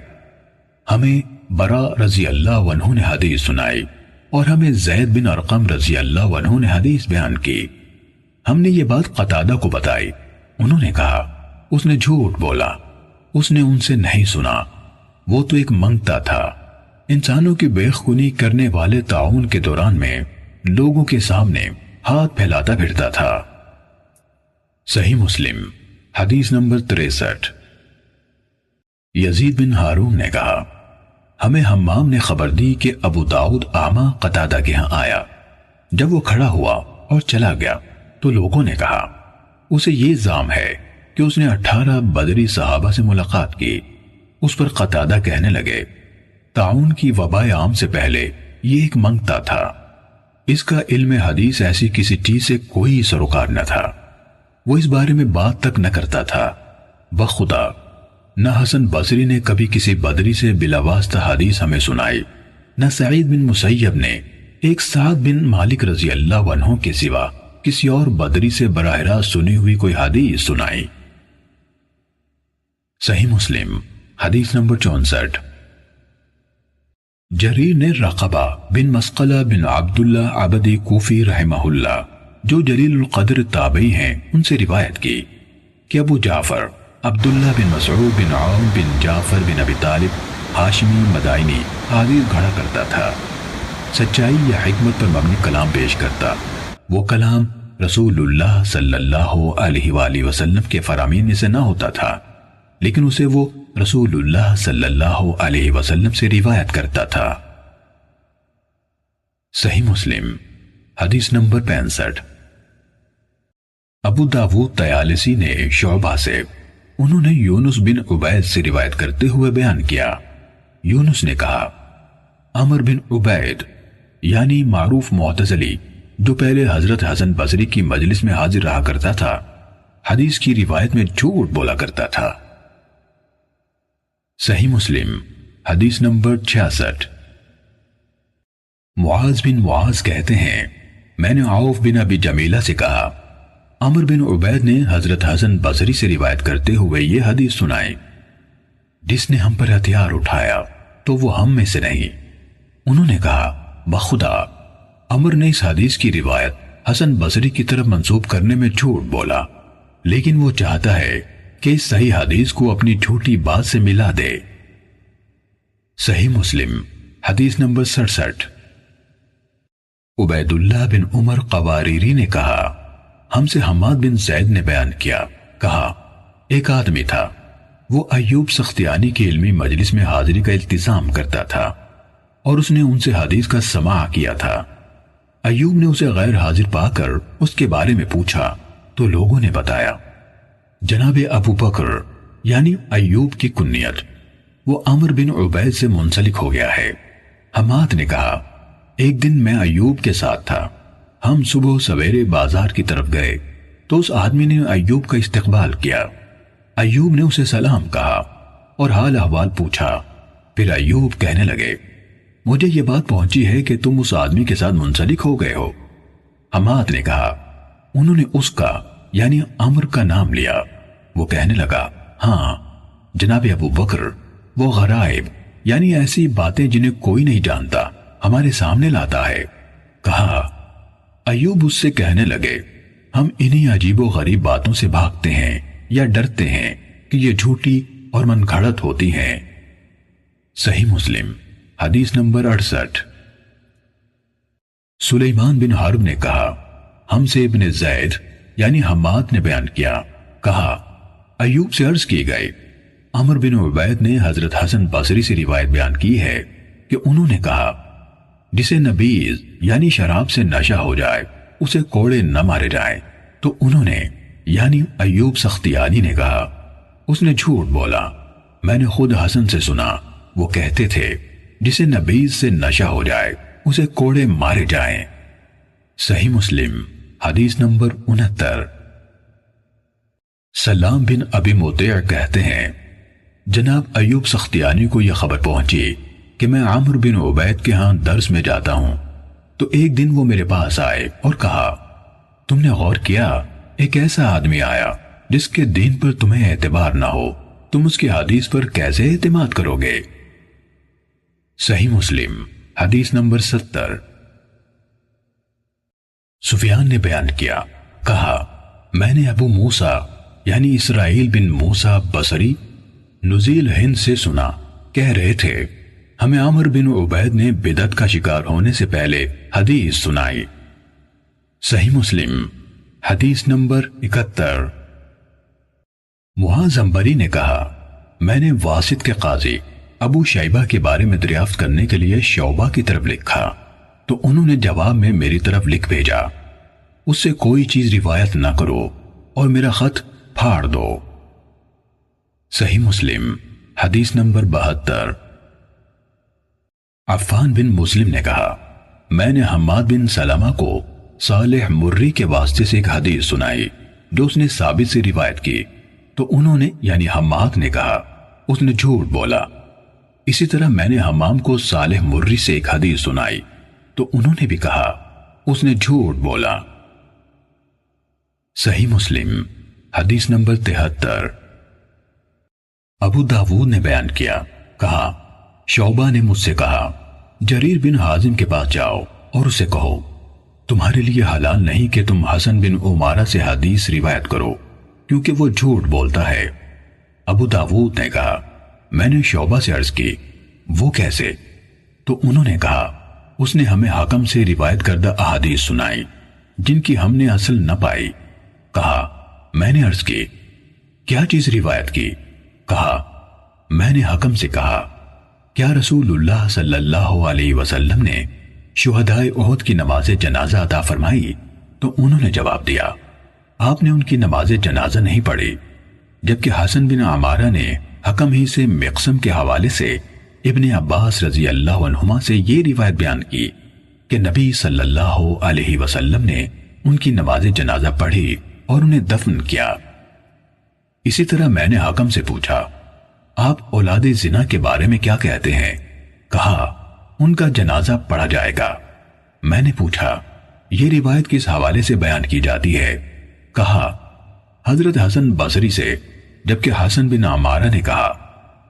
Speaker 1: ہمیں برا رضی اللہ عنہ نے حدیث سنائی اور ہمیں زید بن ارقم رضی اللہ عنہ نے حدیث بیان کی۔ ہم نے یہ بات قتادہ کو بتائی، انہوں نے کہا اس نے جھوٹ بولا، اس نے ان سے نہیں سنا، وہ تو ایک منگتا تھا۔ انسانوں کی بے خونی کرنے والے طاعون کے دوران میں لوگوں کے سامنے ہاتھ پھیلاتا پھرتا تھا۔ صحیح مسلم حدیث نمبر 63۔ یزید بن ہارون نے کہا، ہمیں حمام نے خبر دی کہ ابو داؤد اعمیٰ قتادہ کے ہاں آیا۔ جب وہ کھڑا ہوا اور چلا گیا تو لوگوں نے کہا، اسے یہ الزام ہے کہ اس نے 18 بدری صحابہ سے ملاقات کی۔ اس پر قتادہ کہنے لگے، طاعون کی وبا عام سے پہلے یہ ایک منگتا تھا، اس کا علم حدیث ایسی کسی چیز سے کوئی سروکار نہ تھا، وہ اس بارے میں بات تک نہ کرتا تھا۔ بخدا نہ حسن بصری نے کبھی کسی بدری سے بلا واسطہ حدیث ہمیں سنائی، نہ سعید بن مسیب نے ایک سعد بن مالک رضی اللہ عنہ کے سوا کسی اور بدری سے براہ راست سنی ہوئی کوئی حدیث سنائی۔ صحیح مسلم حدیث نمبر 64۔ جریر نے رقبہ بن مسقلہ بن عبداللہ عبدی کوفی رحمہ اللہ جو جلیل القدر تابعی ہیں ان سے روایت کی کہ ابو جعفر عبداللہ بن مسعود بن عون بن جعفر بن ابی طالب ہاشمی مدائنی حدیث گھڑا کرتا تھا، سچائی یا حکمت پر مبنی کلام پیش کرتا۔ وہ کلام رسول اللہ صلی اللہ علیہ وآلہ وسلم کے فرامین میں سے نہ ہوتا تھا، لیکن اسے وہ رسول اللہ صلی اللہ علیہ وسلم سے روایت کرتا تھا۔ صحیح مسلم حدیث نمبر 65۔ ابو داود طیالسی نے شعبہ سے انہوں نے یونس بن عبید سے روایت کرتے ہوئے بیان کیا، یونس نے کہا، عمر بن عبید یعنی معروف معتزلی جو پہلے حضرت حسن بصری کی مجلس میں حاضر رہا کرتا تھا، حدیث کی روایت میں جھوٹ بولا کرتا تھا۔ صحیح مسلم حدیث نمبر 66۔ معاذ بن معاذ کہتے ہیں، میں نے عوف بن ابی جمیلہ سے کہا، عمر بن عبید نے حضرت حسن بصری سے روایت کرتے ہوئے یہ حدیث سنائی، جس نے ہم پر ہتھیار اٹھایا تو وہ ہم میں سے نہیں۔ انہوں نے کہا، بخدا عمر نے اس حدیث کی روایت حسن بصری کی طرف منسوب کرنے میں جھوٹ بولا، لیکن وہ چاہتا ہے کہ اس صحیح حدیث کو اپنی جھوٹی بات سے ملا دے۔ صحیح مسلم حدیث نمبر 67۔ عبید اللہ بن عمر قواریری نے کہا، ہم سے حماد بن زید نے بیان کیا، کہا، ایک آدمی تھا، وہ ایوب سختیانی کی علمی مجلس میں حاضری کا التزام کرتا تھا اور اس نے ان سے حدیث کا سماع کیا تھا۔ ایوب نے اسے غیر حاضر پا کر اس کے بارے میں پوچھا تو لوگوں نے بتایا، جناب ابو بکر یعنی ایوب کی کنیت وہ عمر بن عبید سے منسلک ہو گیا ہے۔ حماد نے کہا، ایک دن میں ایوب کے ساتھ تھا، ہم صبح سویرے بازار کی طرف گئے تو اس آدمی نے ایوب کا استقبال کیا۔ ایوب نے اسے سلام کہا اور حال احوال پوچھا، پھر ایوب کہنے لگے، مجھے یہ بات پہنچی ہے کہ تم اس آدمی کے ساتھ منسلک ہو گئے ہو۔ حماد نے کہا، انہوں نے اس کا یعنی عمر کا نام لیا۔ وہ کہنے لگا، ہاں جناب ابو بکر، وہ غرائب یعنی ایسی باتیں جنہیں کوئی نہیں جانتا ہمارے سامنے لاتا ہے۔ کہا، ایوب اس سے کہنے لگے، ہم انہی عجیب و غریب باتوں سے بھاگتے ہیں یا ڈرتے ہیں کہ یہ جھوٹی اور من گھڑت ہوتی ہیں۔ صحیح مسلم حدیث نمبر 68۔ سلیمان بن حرب نے کہا، ہم سے ابن زید یعنی حماد نے بیان کیا، کہا، ایوب سے عرض کی گئی، عمر بن عبید نے حضرت حسن بصری سے روایت بیان کی ہے کہ انہوں نے کہا، جسے نبیذ یعنی شراب سے نشہ ہو جائے اسے کوڑے نہ مارے جائیں، تو انہوں نے یعنی ایوب سختیانی نے کہا، اس نے جھوٹ بولا، میں نے خود حسن سے سنا، وہ کہتے تھے جسے نبیذ سے نشہ ہو جائے اسے کوڑے مارے جائیں۔ صحیح مسلم حدیث نمبر 69۔ سلام بن ابی مطیع کہتے ہیں، جناب ایوب سختیانی کو یہ خبر پہنچی کہ میں عمر بن عبید کے ہاں درس میں جاتا ہوں، تو ایک دن وہ میرے پاس آئے اور کہا، تم نے غور کیا ایک ایسا آدمی آیا جس کے دین پر تمہیں اعتبار نہ ہو، تم اس کی حدیث پر کیسے اعتماد کرو گے؟ صحیح مسلم حدیث نمبر 70۔ سفیان نے بیان کیا، کہا، میں نے ابو موسیٰ یعنی اسرائیل بن موسیٰ بصری نزیل ہند سے سنا، کہہ رہے تھے، ہمیں عامر بن عبید نے بدعت کا شکار ہونے سے پہلے حدیث سنائی۔ صحیح مسلم حدیث نمبر 71۔ معاذ عنبری نے کہا، میں نے واسط کے قاضی ابو شیبہ کے بارے میں دریافت کرنے کے لیے شعبہ کی طرف لکھا تو انہوں نے جواب میں میری طرف لکھ بھیجا، اس سے کوئی چیز روایت نہ کرو اور میرا خط پھاڑ دو۔ صحیح مسلم حدیث نمبر 72۔ عفان بن مسلم نے کہا، میں نے حماد بن سلمہ کو صالح مری کے واسطے سے ایک حدیث سنائی جو اس نے ثابت سے روایت کی تو انہوں نے یعنی حماد نے کہا اس نے جھوٹ بولا۔ اسی طرح میں نے حمام کو صالح مری سے ایک حدیث سنائی تو انہوں نے بھی کہا اس نے جھوٹ بولا۔ صحیح مسلم حدیث نمبر 73۔ ابو داود نے بیان کیا، کہا شعبہ نے مجھ سے کہا جریر بن حازم کے پاس جاؤ اور اسے کہو تمہارے لیے حلال نہیں کہ تم حسن بن عمارہ سے حدیث روایت کرو کیونکہ وہ جھوٹ بولتا ہے۔ ابو داود نے کہا، میں نے شعبہ سے عرض کی وہ کیسے؟ تو انہوں نے کہا اس نے ہمیں حکم سے روایت کردہ احادیث سنائی جن کی ہم نے اصل نہ پائی۔ کہا میں نے عرض کی کیا چیز روایت کی؟ کہا میں نے حکم سے کہا کیا رسول اللہ صلی اللہ علیہ وسلم نے شہدائے احد کی نماز جنازہ عطا فرمائی؟ تو انہوں نے جواب دیا آپ نے ان کی نماز جنازہ نہیں پڑھی، جبکہ حسن بن عمارہ نے حکم ہی سے مقسم کے حوالے سے ابن عباس رضی اللہ عنہما سے یہ روایت بیان کی کہ نبی صلی اللہ علیہ وسلم نے ان کی نماز جنازہ پڑھی اور انہیں دفن کیا۔ اسی طرح میں نے حکم سے پوچھا آپ اولاد زنا کے بارے میں کیا کہتے ہیں؟ کہا ان کا جنازہ پڑھا جائے گا۔ میں نے پوچھا یہ روایت کس حوالے سے بیان کی جاتی ہے؟ کہا حضرت حسن بصری سے، جبکہ حسن بن عمارہ نے کہا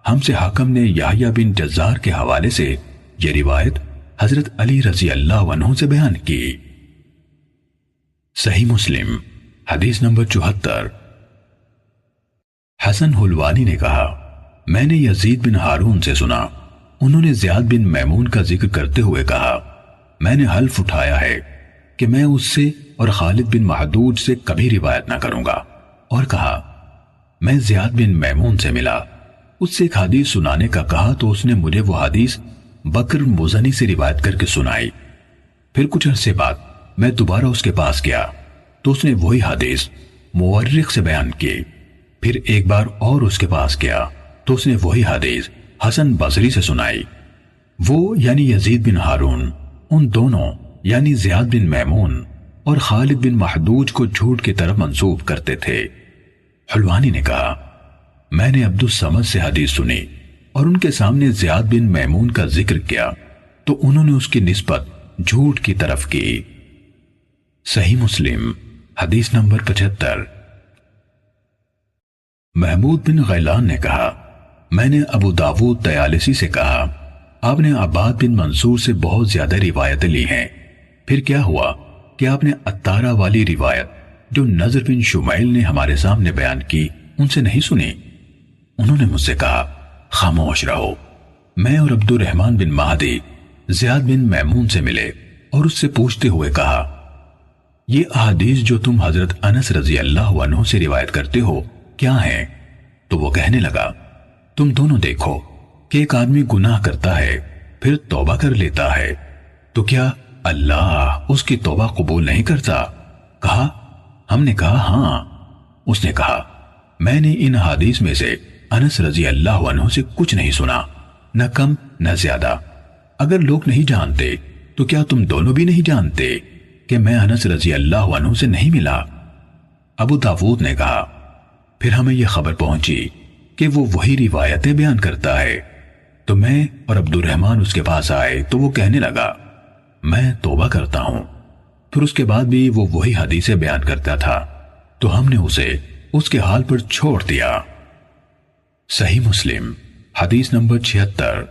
Speaker 1: ہم سے حکم نے یحییٰ بن جزار کے حوالے سے یہ روایت حضرت علی رضی اللہ عنہ سے بیان کی۔ صحیح مسلم حدیث نمبر 74۔ حسن حلوانی نے کہا میں نے یزید بن ہارون سے سنا، انہوں نے زیاد بن میمون کا ذکر کرتے ہوئے کہا میں نے حلف اٹھایا ہے کہ میں اس سے اور خالد بن محدود سے کبھی روایت نہ کروں گا، اور کہا میں زیاد بن میمون سے ملا، اس سے ایک حدیث سنانے کا کہا تو اس نے مجھے وہ حدیث بکر مزنی سے روایت کر کے سنائی۔ پھر کچھ عرصے بعد میں دوبارہ اس کے پاس گیا تو اس نے وہی حدیث مورخ سے بیان کی۔ پھر ایک بار اور اس کے پاس گیا تو اس نے وہی حدیث حسن بصری سے سنائی۔ وہ یعنی یزید بن ہارون ان دونوں یعنی زیاد بن میمون اور خالد بن محدود کو جھوٹ کی طرف منسوب کرتے تھے۔ حلوانی نے کہا میں نے عبد الصمد سے حدیث سنی اور ان کے سامنے زیاد بن میمون کا ذکر کیا تو انہوں نے اس کی نسبت جھوٹ کی طرف کی۔ صحیح مسلم حدیث نمبر 75۔ محمود بن غیلان نے کہا میں نے ابو داود طیالسی سے کہا آپ نے عباد بن منصور سے بہت زیادہ روایتیں لی ہیں، پھر کیا ہوا کہ آپ نے عطارہ والی روایت جو نضر بن شمیل نے ہمارے سامنے بیان کی ان سے نہیں سنی؟ انہوں نے مجھ سے کہا خاموش رہو۔ میں اور عبد الرحمن بن مہدی زیاد بن میمون سے ملے اور اس سے پوچھتے ہوئے کہا یہ احادیث جو تم حضرت انس رضی اللہ عنہ سے روایت کرتے ہو کیا ہیں؟ تو وہ کہنے لگا تم دونوں دیکھو کہ ایک آدمی گناہ کرتا ہے پھر توبہ کر لیتا ہے تو کیا اللہ اس کی توبہ قبول نہیں کرتا؟ کہا ہم نے کہا ہاں۔ اس نے کہا میں نے ان حدیث میں سے انس رضی اللہ عنہ سے کچھ نہیں سنا، نہ کم نہ زیادہ۔ اگر لوگ نہیں جانتے تو کیا تم دونوں بھی نہیں جانتے کہ میں انس رضی اللہ عنہ سے نہیں ملا؟ ابو داود نے کہا پھر ہمیں یہ خبر پہنچی کہ وہ وہی روایتیں بیان کرتا ہے تو میں اور عبد الرحمن اس کے پاس آئے تو وہ کہنے لگا میں توبہ کرتا ہوں، پھر اس کے بعد بھی وہ وہی حدیثیں بیان کرتا تھا تو ہم نے اسے اس کے حال پر چھوڑ دیا۔ صحیح مسلم حدیث نمبر 76۔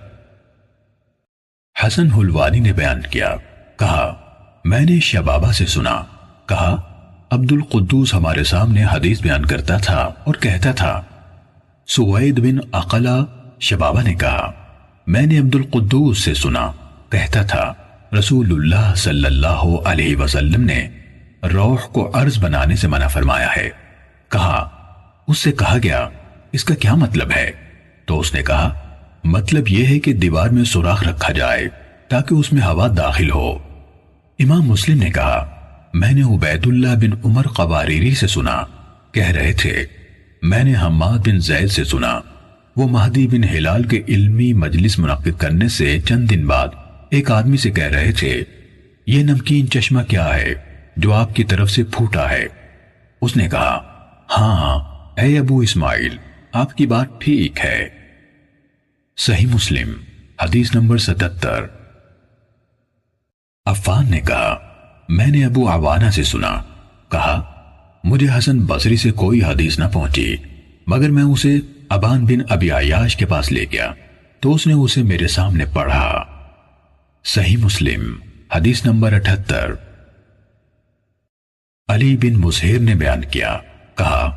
Speaker 1: حسن حلوانی نے بیان کیا، کہا میں نے شبابہ سے سنا، کہا عبد القدوس ہمارے سامنے حدیث بیان کرتا تھا اور کہتا تھا سوید بن عقلہ شبابہ نے کہا میں نے عبد القدوس سے سنا، کہتا تھا رسول اللہ صلی اللہ علیہ وسلم نے روح کو عرض بنانے سے منع فرمایا ہے۔ کہا، اس سے کہا گیا اس کا کیا مطلب ہے؟ تو اس نے کہا، مطلب یہ ہے کہ دیوار میں سوراخ رکھا جائے تاکہ اس میں ہوا داخل ہو۔ امام مسلم نے کہا، میں نے عبید اللہ بن عمر قواریری سے سنا، کہہ رہے تھے میں نے حماد بن زید سے سنا، وہ مہدی بن ہلال کے علمی مجلس منعقد کرنے سے چند دن بعد ایک آدمی سے کہہ رہے تھے یہ نمکین چشمہ کیا ہے جو آپ کی طرف سے پھوٹا ہے؟ اس نے کہا، ہاں اے ابو اسماعیل، آپ کی بات ٹھیک ہے۔ صحیح مسلم حدیث نمبر 77۔ عفان نے کہا، میں نے ابو عوانہ سے سنا، کہا مجھے حسن بصری سے کوئی حدیث نہ پہنچی مگر میں اسے ابان بن ابی عیاش کے پاس لے گیا تو اس نے اسے میرے سامنے پڑھا۔ صحیح مسلم حدیث نمبر 78۔ علی بن مسہر نے بیان کیا، کہا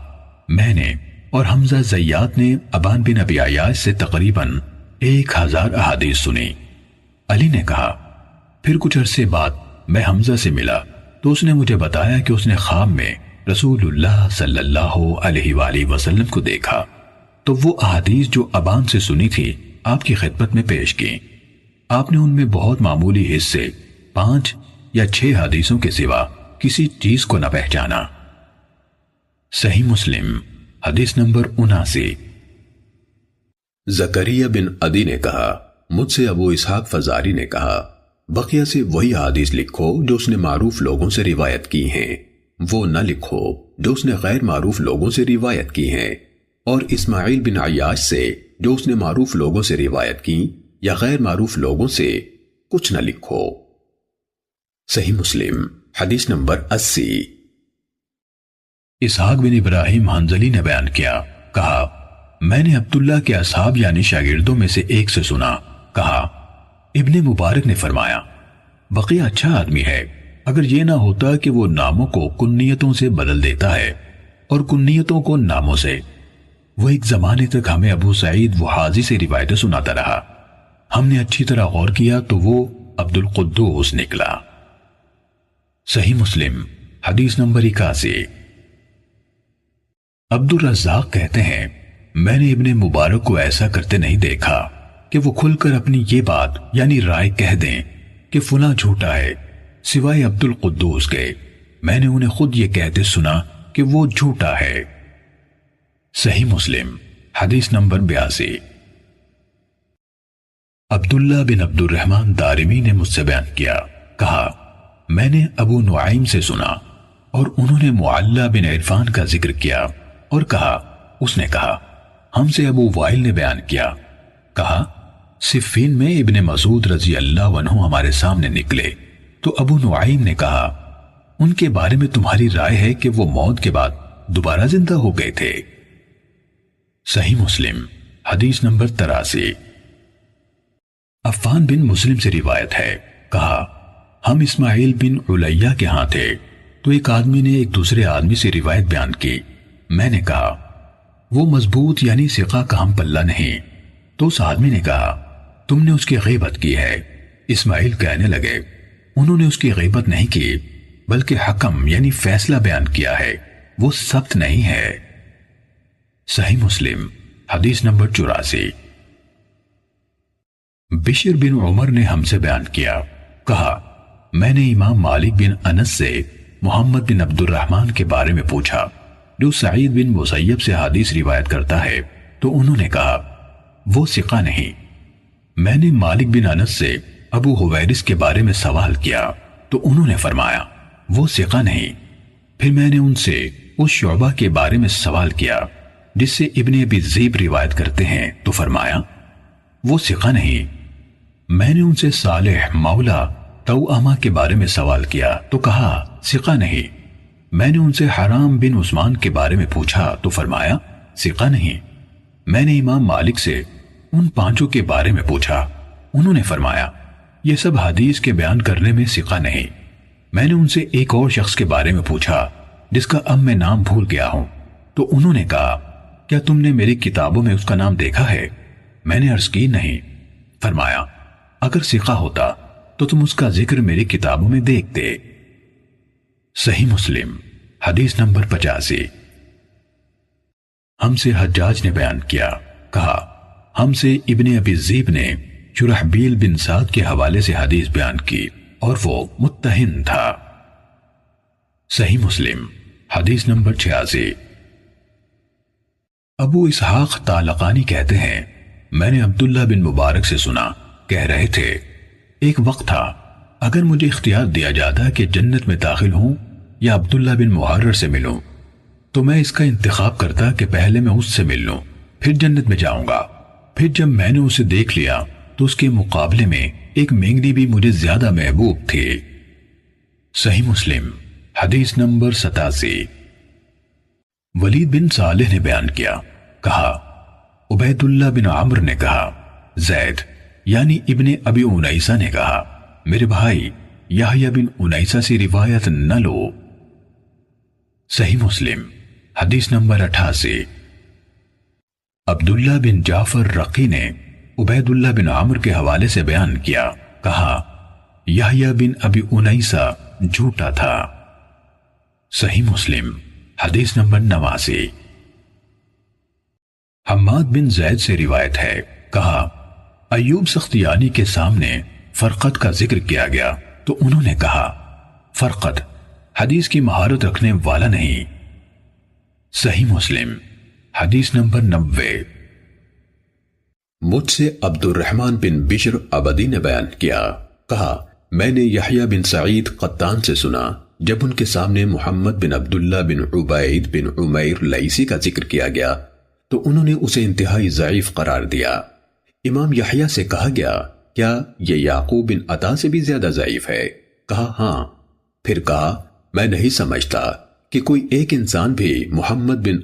Speaker 1: میں نے اور حمزہ زیات نے ابان بن ابی عیاش سے تقریباً 1000 احادیث سنی۔ علی نے کہا، پھر کچھ عرصے بعد میں حمزہ سے ملا تو اس نے مجھے بتایا کہ اس نے خواب میں رسول اللہ صلی اللہ علیہ وآلہ وسلم کو دیکھا تو وہ احادیث جو ابان سے سنی تھی آپ کی خدمت میں پیش کی۔ آپ نے ان میں بہت معمولی حصے 5 یا 6 حدیثوں کے سوا کسی چیز کو نہ پہچانا۔ صحیح مسلم حدیث نمبر 79۔
Speaker 2: زکریا بن عدی نے کہا، مجھ سے ابو اسحاق فزاری نے کہا، بقیہ سے وہی حدیث لکھو جو اس نے معروف لوگوں سے روایت کی ہیں، وہ نہ لکھو جو اس نے غیر معروف لوگوں سے روایت کی ہیں، اور اسماعیل بن عیاش سے جو اس نے معروف لوگوں سے روایت کی یا غیر معروف لوگوں سے کچھ نہ لکھو۔ صحیح مسلم حدیث نمبر 80۔
Speaker 1: اسحاق بن ابراہیم حنظلی نے بیان کیا، کہا میں نے عبداللہ کے اصحاب یعنی شاگردوں میں سے ایک سے سنا، کہا ابن مبارک نے فرمایا بقیہ اچھا آدمی ہے اگر یہ نہ ہوتا کہ وہ ناموں کو کنیتوں سے بدل دیتا ہے اور کنیتوں کو ناموں سے۔ وہ ایک زمانے تک ہمیں ابو سعید وحازی سے روایتیں سناتا رہا، ہم نے اچھی طرح غور کیا تو وہ عبد القدوس نکلا۔ صحیح مسلم حدیث نمبر 81۔ عبد الرزاق کہتے ہیں میں نے ابن مبارک کو ایسا کرتے نہیں دیکھا کہ وہ کھل کر اپنی یہ بات یعنی رائے کہہ دیں کہ فلاں جھوٹا ہے، سوائے عبد القدوس کے میں نے انہیں خود یہ کہتے سنا کہ وہ جھوٹا ہے۔ صحیح مسلم حدیث نمبر 82۔ عبداللہ بن عبد الرحمن دارمی نے مجھ سے بیان کیا، کہا میں نے ابو نعیم سے سنا اور انہوں نے معلّہ بن عرفان کا ذکر کیا اور کہا اس نے کہا ہم سے ابو وائل نے بیان کیا، کہا صفین میں ابن مسعود رضی اللہ عنہ ہمارے سامنے نکلے تو ابو نعیم نے کہا ان کے بارے میں تمہاری رائے ہے کہ وہ موت کے بعد دوبارہ زندہ ہو گئے تھے۔ صحیح مسلم حدیث نمبر 83۔ عفان بن مسلم سے روایت ہے، کہا ہم اسماعیل بن علیہ کے ہاں تھے تو ایک آدمی نے ایک دوسرے آدمی سے روایت بیان کی، میں نے کہا وہ مضبوط یعنی ثقہ کا ہم پلہ نہیں، تو اس آدمی نے کہا تم نے اس کی غیبت کی ہے۔ اسماعیل کہنے لگے انہوں نے اس کی غیبت نہیں کی بلکہ حکم یعنی فیصلہ بیان کیا ہے، وہ ثبت نہیں ہے۔ صحیح مسلم حدیث نمبر 84۔ بشر بن عمر نے ہم سے بیان کیا، کہا میں نے امام مالک بن انس سے محمد بن عبد الرحمن کے بارے میں پوچھا جو سعید بن مسیب سے حدیث روایت کرتا ہے تو انہوں نے کہا وہ ثقہ نہیں۔ میں نے مالک بن انس سے ابو حویرث کے بارے میں سوال کیا تو انہوں نے فرمایا وہ ثقہ نہیں۔ پھر میں نے ان سے اس شعبہ کے بارے میں سوال کیا جس سے ابن ابی ذئب روایت کرتے ہیں تو فرمایا وہ ثقہ نہیں۔ میں نے ان سے صالح مولا توأمہ کے بارے میں سوال کیا تو کہا ثقہ نہیں۔ میں نے ان سے حرام بن عثمان کے بارے میں پوچھا تو فرمایا ثقہ نہیں۔ میں نے امام مالک سے ان 5 کے بارے میں پوچھا، انہوں نے فرمایا یہ سب حدیث کے بیان کرنے میں ثقہ نہیں۔ میں نے ان سے ایک اور شخص کے بارے میں پوچھا جس کا اب میں نام بھول گیا ہوں تو انہوں نے کہا کیا تم نے میری کتابوں میں اس کا نام دیکھا ہے؟ میں نے عرض کی نہیں۔ فرمایا اگر ثقہ ہوتا تو تم اس کا ذکر میری کتابوں میں دیکھتے۔ صحیح مسلم حدیث نمبر 85۔ ہم سے حجاج نے بیان کیا، کہا ہم سے ابن ابی ذئب نے شرحبیل بن سعد کے حوالے سے حدیث بیان کی اور وہ متہن تھا۔ صحیح مسلم حدیث نمبر 86۔ ابو اسحاق طالقانی کہتے ہیں میں نے عبداللہ بن مبارک سے سنا، کہہ رہے تھے ایک وقت تھا اگر مجھے اختیار دیا جاتا کہ جنت میں داخل ہوں یا عبداللہ بن محرر سے ملوں تو میں اس کا انتخاب کرتا کہ پہلے میں اس سے مل لوں پھر جنت میں جاؤں گا۔ پھر جب میں نے اسے دیکھ لیا تو اس کے مقابلے میں ایک مینگنی بھی مجھے زیادہ محبوب تھی۔ صحیح مسلم حدیث نمبر 87۔ ولید بن صالح نے بیان کیا، کہا عبید اللہ بن عمرو نے کہا زید یعنی ابن ابی انیسہ نے کہا میرے بھائی یحییٰ بن انیسہ سے روایت نہ لو۔ صحیح مسلم حدیث نمبر 88۔ عبداللہ بن جعفر رقی نے عبید اللہ بن عمرو کے حوالے سے بیان کیا، کہا یحییٰ بن ابی انیسہ جھوٹا تھا۔ صحیح مسلم حدیث نمبر 89۔ حماد بن زید سے روایت ہے، کہا ایوب سختیانی کے سامنے فرقت کا ذکر کیا گیا تو انہوں نے کہا فرقت حدیث کی مہارت رکھنے والا نہیں۔ صحیح مسلم حدیث نمبر 90۔
Speaker 2: مجھ سے عبد الرحمن بن بشر عبدی نے بیان کیا، کہا میں نے یحییٰ بن سعید قطان سے سنا جب ان کے سامنے محمد بن عبداللہ بن عبید بن عمیر لیثی کا ذکر کیا گیا تو انہوں نے اسے انتہائی ضعیف قرار دیا۔ امام یحییٰ سے کہا گیا کیا یہ یعقوب بن عطا سے بھی زیادہ ضعیف ہے؟ کہا ہاں۔ پھر کہا میں نہیں سمجھتا کہ کوئی ایک انسان بھی محمد بن